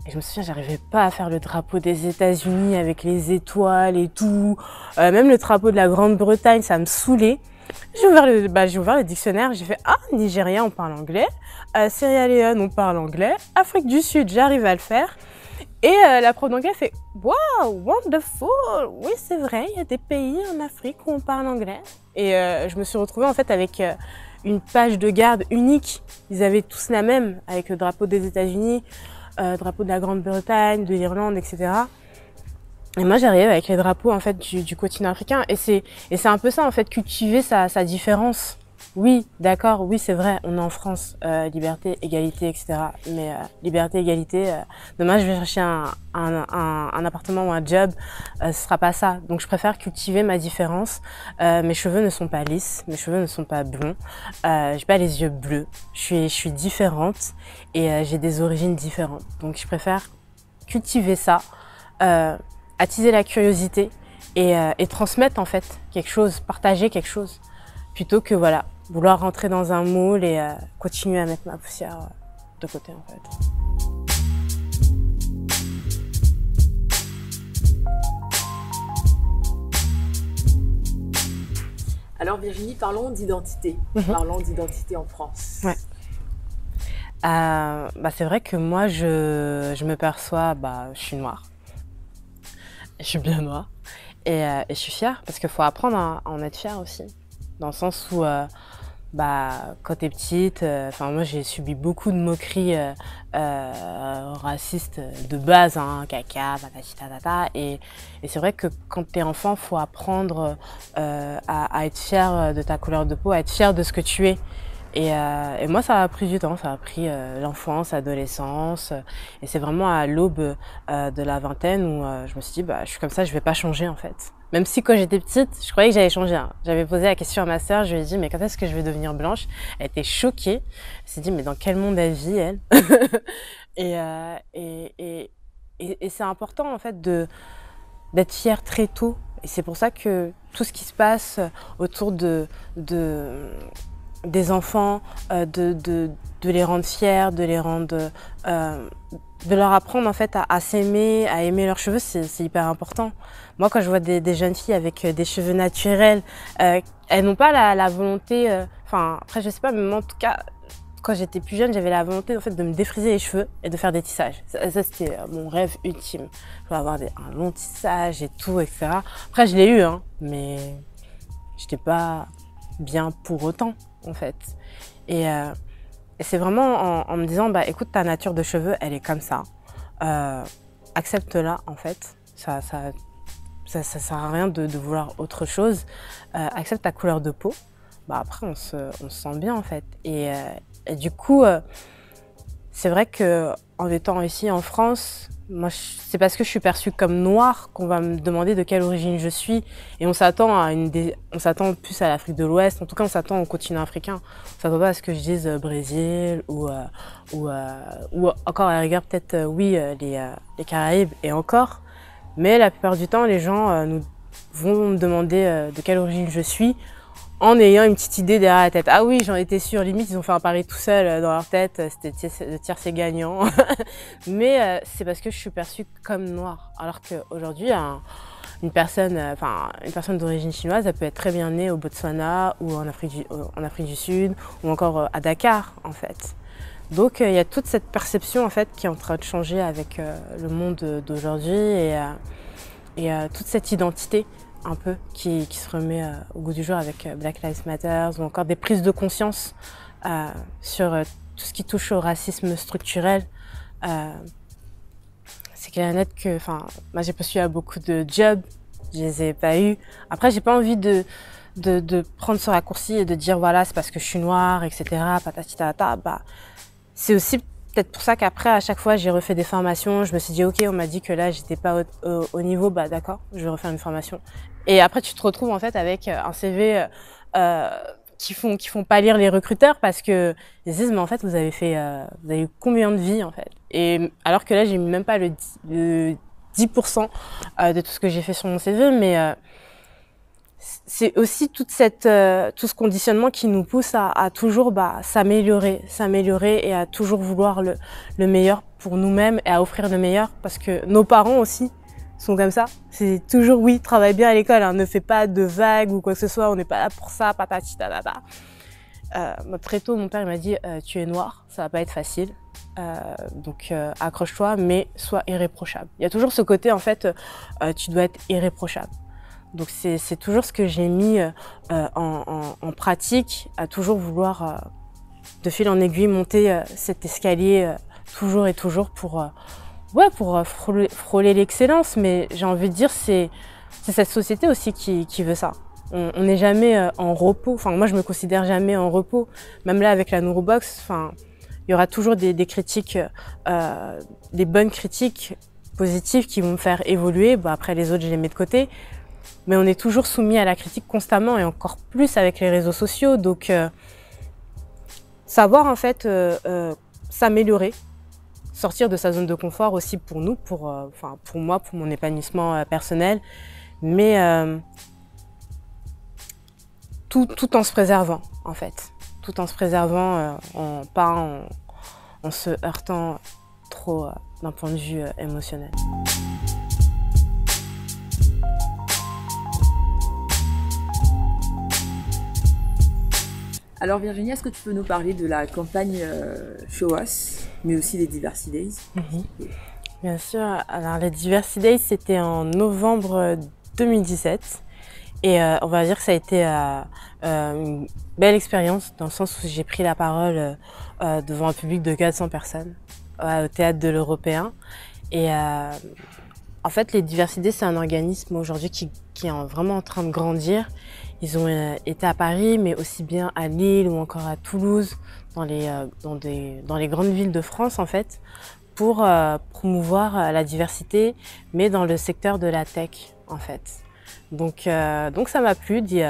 Et je me souviens, j'arrivais pas à faire le drapeau des États-Unis avec les étoiles et tout. Même le drapeau de la Grande-Bretagne, ça me saoulait. J'ai ouvert le dictionnaire, j'ai fait « Ah, Nigérien, on parle anglais. Sierra Leone, on parle anglais. Afrique du Sud, j'arrive à le faire. » Et la prof d'anglais fait « Wow, wonderful! Oui, c'est vrai, il y a des pays en Afrique où on parle anglais. » Et je me suis retrouvée en fait avec une page de garde unique. Ils avaient tous la même, avec le drapeau des États-Unis, drapeau de la Grande-Bretagne, de l'Irlande, etc. Et moi, j'arrive avec les drapeaux en fait du continent africain. Et c'est un peu ça en fait, cultiver sa différence. Oui, d'accord, oui, c'est vrai, on est en France, liberté, égalité, etc. Mais liberté, égalité, demain je vais chercher un appartement ou un job, ce sera pas ça. Donc je préfère cultiver ma différence. Mes cheveux ne sont pas lisses, mes cheveux ne sont pas blonds, j'ai pas les yeux bleus, je suis différente et j'ai des origines différentes. Donc je préfère cultiver ça, attiser la curiosité et transmettre en fait quelque chose, partager quelque chose, plutôt que voilà, vouloir rentrer dans un moule et continuer à mettre ma poussière de côté en fait. Alors Virginie, parlons d'identité. Parlons d'identité en France. Ouais. C'est vrai que moi je me perçois, je suis noire. Je suis bien noire. Et je suis fière parce qu'il faut apprendre à en être fière aussi. Dans le sens où quand t'es petite, moi j'ai subi beaucoup de moqueries racistes de base, hein, caca, patati tatata, et c'est vrai que quand t'es enfant, faut apprendre à être fier de ta couleur de peau, à être fier de ce que tu es. Et moi ça a pris du temps, ça a pris l'enfance, l'adolescence, et c'est vraiment à l'aube de la vingtaine où je me suis dit je suis comme ça, je vais pas changer en fait. Même si quand j'étais petite, je croyais que j'allais changer. Hein. J'avais posé la question à ma sœur, je lui ai dit mais quand est-ce que je vais devenir blanche? Elle était choquée. Elle s'est dit mais dans quel monde elle vit elle? et c'est important en fait d'être fière très tôt. Et c'est pour ça que tout ce qui se passe autour de des enfants, de les rendre fiers, de les rendre, de leur apprendre en fait à s'aimer, à aimer leurs cheveux, c'est hyper important. Moi, quand je vois des jeunes filles avec des cheveux naturels, elles n'ont pas la volonté, enfin après je sais pas, mais moi, en tout cas, quand j'étais plus jeune, j'avais la volonté en fait de me défriser les cheveux et de faire des tissages. Ça c'était mon rêve ultime. Je voulais avoir un long tissage et tout, etc. Après, je l'ai eu, hein, mais j'étais pas bien pour autant, en fait. Et c'est vraiment en me disant, bah écoute, ta nature de cheveux, elle est comme ça. Accepte-la, en fait. Ça sert à rien de vouloir autre chose. Accepte ta couleur de peau. Bah après, on se sent bien, en fait. Et du coup, c'est vrai que en étant ici en France, moi, c'est parce que je suis perçue comme noire qu'on va me demander de quelle origine je suis. Et on s'attend plus à l'Afrique de l'Ouest. En tout cas, on s'attend au continent africain. On s'attend pas à ce que je dise Brésil ou encore à la rigueur peut-être les Caraïbes et encore. Mais la plupart du temps, les gens vont me demander de quelle origine je suis, en ayant une petite idée derrière la tête. Ah oui, j'en étais sûre, limite ils ont fait un pari tout seul dans leur tête, c'était le tiercé gagnant. Mais c'est parce que je suis perçue comme noire. Alors qu'aujourd'hui, une personne d'origine chinoise, elle peut être très bien née au Botswana ou en Afrique du Sud ou encore à Dakar en fait. Donc il y a toute cette perception en fait qui est en train de changer avec le monde d'aujourd'hui et toute cette identité un peu qui se remet au goût du jour avec Black Lives Matter ou encore des prises de conscience sur tout ce qui touche au racisme structurel. C'est clair et net que, moi j'ai postulé à beaucoup de jobs, je les ai pas eu. Après, j'ai pas envie de prendre ce raccourci et de dire voilà, c'est parce que je suis noire, etc. Patati patata. Bah, c'est aussi peut-être pour ça qu'après, à chaque fois, j'ai refait des formations. Je me suis dit, ok, on m'a dit que là, j'étais pas au niveau, bah d'accord, je vais refaire une formation. Et après, tu te retrouves en fait avec un CV qui font pas lire les recruteurs parce que ils disent, mais en fait, vous avez eu combien de vies en fait? Et alors que là, j'ai mis même pas le 10% de tout ce que j'ai fait sur mon CV, mais c'est aussi tout ce conditionnement qui nous pousse à toujours s'améliorer et à toujours vouloir le meilleur pour nous-mêmes et à offrir le meilleur parce que nos parents aussi sont comme ça. C'est toujours oui, travaille bien à l'école, hein, ne fais pas de vagues ou quoi que ce soit, on n'est pas là pour ça, patati tatata. Très tôt, mon père il m'a dit tu es noir, ça va pas être facile, donc accroche-toi, mais sois irréprochable. Il y a toujours ce côté en fait, tu dois être irréprochable. Donc c'est toujours ce que j'ai mis en pratique, à toujours vouloir de fil en aiguille monter cet escalier toujours et toujours pour frôler l'excellence. Mais j'ai envie de dire c'est cette société aussi qui veut ça. On n'est jamais en repos. Enfin moi je me considère jamais en repos. Même là avec la Neurobox, enfin il y aura toujours des critiques, des bonnes critiques positives qui vont me faire évoluer. Bah, après les autres je les mets de côté. Mais on est toujours soumis à la critique constamment et encore plus avec les réseaux sociaux. Donc, savoir en fait s'améliorer, sortir de sa zone de confort aussi pour nous, pour moi, pour mon épanouissement personnel, mais tout en se préservant en fait, tout en se préservant, en se heurtant trop d'un point de vue émotionnel. Alors Virginie, est-ce que tu peux nous parler de la campagne Show Us, mais aussi des Diversity Days? Bien sûr. Alors les Diversity Days, c'était en novembre 2017. Et on va dire que ça a été une belle expérience dans le sens où j'ai pris la parole devant un public de 400 personnes au théâtre de l'Européen. Et en fait, les Diversity Days, c'est un organisme aujourd'hui qui est vraiment en train de grandir. Ils ont été à Paris, mais aussi bien à Lille ou encore à Toulouse, dans les grandes villes de France en fait, pour promouvoir la diversité, mais dans le secteur de la tech en fait. Donc ça m'a plu d'y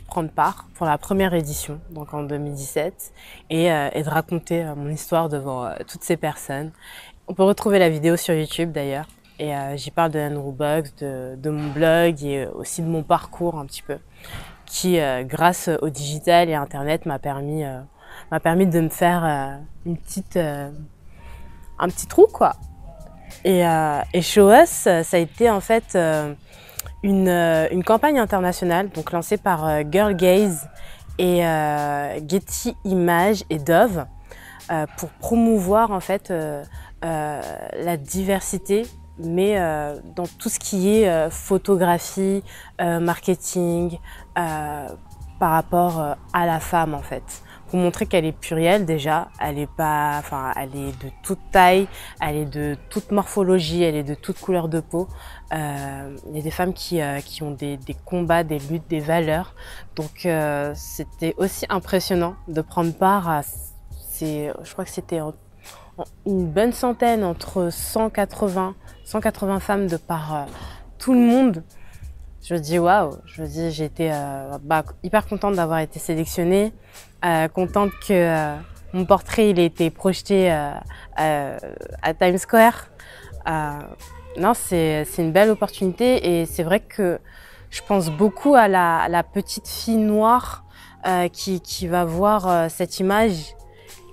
prendre part pour la première édition, donc en 2017, et de raconter mon histoire devant toutes ces personnes. On peut retrouver la vidéo sur YouTube d'ailleurs, et j'y parle de la Neurobox, de mon blog et aussi de mon parcours un petit peu. qui, grâce au digital et Internet, m'a permis de me faire un petit trou, quoi. Et Show Us, ça a été en fait une campagne internationale, donc lancée par Girl Gaze et Getty Images et Dove, pour promouvoir en fait la diversité, mais dans tout ce qui est photographie, marketing, par rapport à la femme en fait. Pour montrer qu'elle est plurielle déjà, elle est de toute taille, elle est de toute morphologie, elle est de toute couleur de peau. Il y a des femmes qui ont des combats, des luttes, des valeurs. Donc c'était aussi impressionnant de prendre part à je crois que c'était une bonne centaine, entre 180 femmes de par tout le monde. Je me dis waouh, j'ai été hyper contente d'avoir été sélectionnée, contente que mon portrait il ait été projeté à Times Square. Non, c'est une belle opportunité et c'est vrai que je pense beaucoup à la petite fille noire qui va voir cette image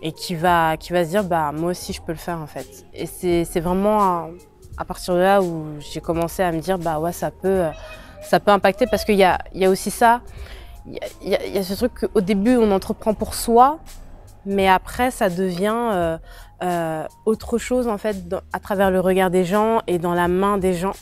et qui va se dire moi aussi je peux le faire en fait. Et c'est vraiment à partir de là où j'ai commencé à me dire ouais, ça peut impacter, parce qu'il y a aussi ça, il y a ce truc qu'au début on entreprend pour soi, mais après ça devient autre chose en fait à travers le regard des gens et dans la main des gens.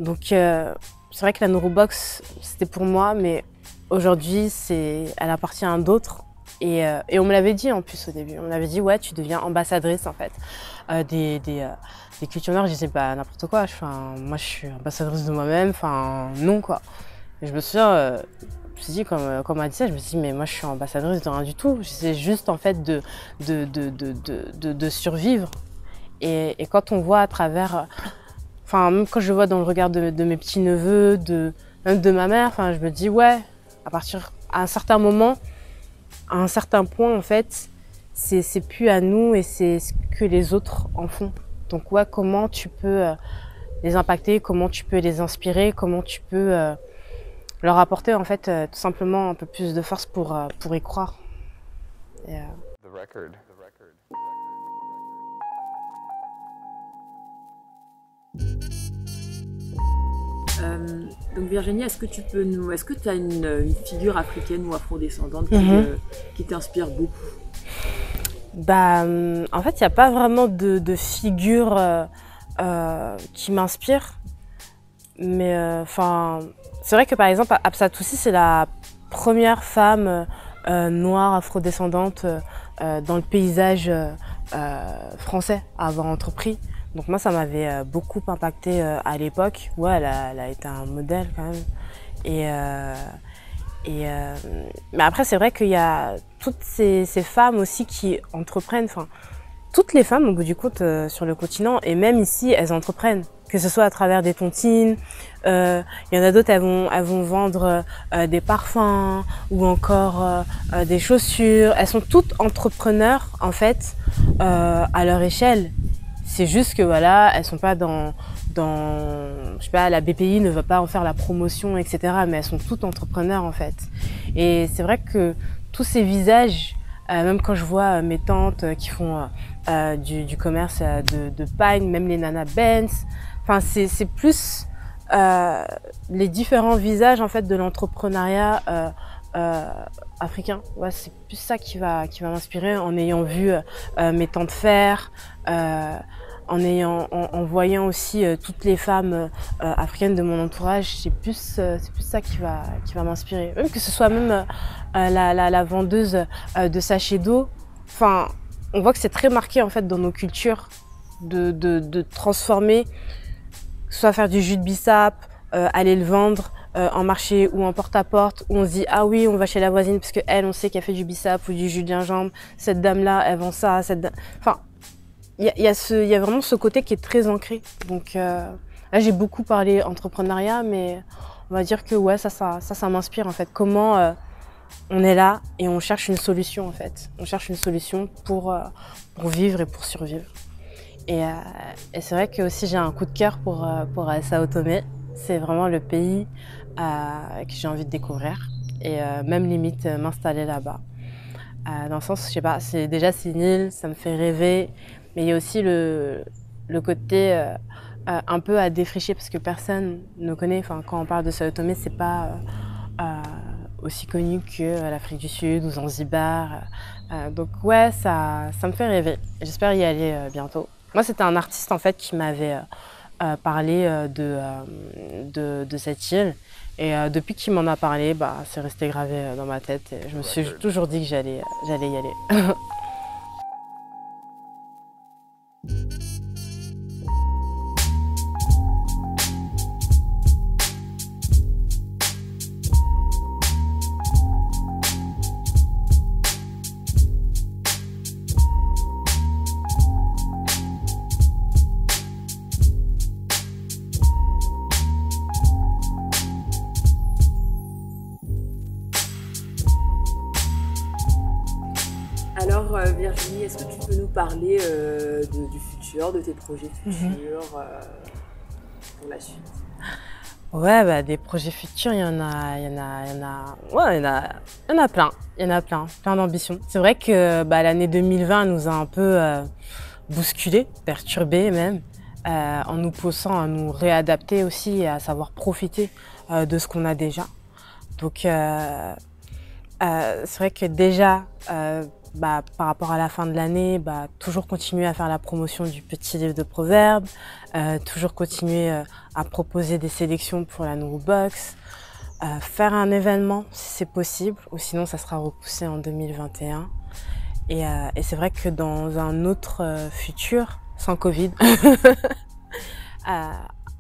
Donc c'est vrai que la Neurobox c'était pour moi, mais aujourd'hui elle appartient à d'autres. Et on me l'avait dit en plus au début, on m'avait dit ouais, tu deviens ambassadrice en fait des cultures noires. Je disais n'importe quoi, moi je suis ambassadrice de moi-même, non quoi. Et je me souviens, je me suis dit comme on m'a dit ça, je me suis dit mais moi je suis ambassadrice de rien du tout, j'essaie juste en fait de survivre. Et quand on voit à travers, même quand je vois dans le regard de mes petits neveux, même de ma mère, je me dis ouais, à un certain moment, à un certain point, en fait, c'est plus à nous et c'est ce que les autres en font. Donc ouais, comment tu peux les impacter, comment tu peux les inspirer, comment tu peux leur apporter en fait tout simplement un peu plus de force pour y croire. Donc Virginie, est-ce que tu as une figure africaine ou afrodescendante qui t'inspire beaucoup? En fait, il n'y a pas vraiment de figure qui m'inspire. Mais c'est vrai que par exemple, Apsatoussi, c'est la première femme noire afrodescendante dans le paysage français à avoir entrepris. Donc moi, ça m'avait beaucoup impacté à l'époque. Ouais, elle a été un modèle quand même. Mais après, c'est vrai qu'il y a toutes ces femmes aussi qui entreprennent. Toutes les femmes, au bout du compte, sur le continent, et même ici, elles entreprennent. Que ce soit à travers des tontines, il y en a d'autres, elles vont vendre des parfums ou encore des chaussures. Elles sont toutes entrepreneurs, en fait, à leur échelle. C'est juste que voilà, elles sont pas je sais pas, la BPI ne va pas en faire la promotion, etc. Mais elles sont toutes entrepreneurs en fait. Et c'est vrai que tous ces visages, même quand je vois mes tantes qui font du commerce de pagne, même les Nana Benz, c'est plus les différents visages en fait de l'entrepreneuriat africain. Ouais, c'est plus ça qui va m'inspirer en ayant vu mes tantes faire. En voyant aussi toutes les femmes africaines de mon entourage, c'est plus ça qui va m'inspirer. Même que ce soit même la vendeuse de sachets d'eau. On voit que c'est très marqué en fait dans nos cultures de transformer, soit faire du jus de bissap, aller le vendre en marché ou en porte-à-porte, où on se dit ah oui, on va chez la voisine parce que elle, on sait qu'elle fait du bissap ou du jus de gingembre. Cette dame-là, elle vend ça. Il y a vraiment ce côté qui est très ancré. Donc là, j'ai beaucoup parlé entrepreneuriat, mais on va dire que ouais, ça m'inspire en fait. Comment on est là et on cherche une solution en fait. On cherche une solution pour vivre et pour survivre. Et c'est vrai que aussi j'ai un coup de cœur pour Sao Tomé. C'est vraiment le pays que j'ai envie de découvrir. et même limite m'installer là-bas. Dans le sens, je sais pas, c'est une île, ça me fait rêver, mais il y a aussi le côté un peu à défricher parce que personne ne connaît. Enfin, quand on parle de Sao Tomé, c'est pas aussi connu que l'Afrique du Sud ou Zanzibar. Donc ouais, ça me fait rêver. J'espère y aller bientôt. Moi, c'était un artiste en fait qui m'avait parlé de cette île. Et depuis qu'il m'en a parlé, bah, c'est resté gravé dans ma tête. Et je me suis toujours dit que j'allais y aller. Alors Virginie, est-ce que tu peux nous parler du futur, de tes projets futurs pour la suite? Ouais, bah, des projets futurs, il y en a plein d'ambitions. C'est vrai que bah, l'année 2020 nous a un peu bousculés, perturbés même, en nous poussant à nous réadapter aussi et à savoir profiter de ce qu'on a déjà. Donc c'est vrai que déjà, bah, par rapport à la fin de l'année, bah, toujours continuer à faire la promotion du petit livre de proverbes, toujours continuer à proposer des sélections pour la Nouveau Box, faire un événement si c'est possible, ou sinon ça sera repoussé en 2021. Et c'est vrai que dans un autre futur, sans Covid,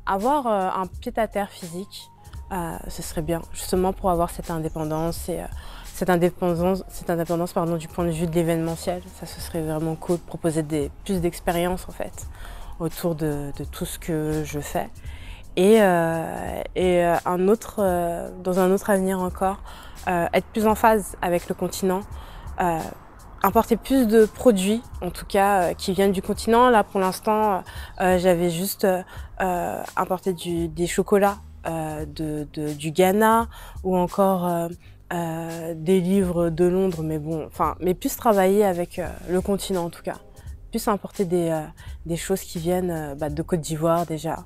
avoir un pied-à-terre physique, ce serait bien, justement pour avoir cette indépendance et cette indépendance pardon, du point de vue de l'événementiel. Ça, ce serait vraiment cool, proposer plus d'expérience en fait autour de tout ce que je fais. Et dans un autre avenir encore, être plus en phase avec le continent, importer plus de produits, en tout cas, qui viennent du continent. Là, pour l'instant, j'avais juste importé des chocolats du Ghana ou encore des livres de Londres, mais bon, enfin, mais plus travailler avec le continent en tout cas, plus importer des choses qui viennent de Côte d'Ivoire déjà,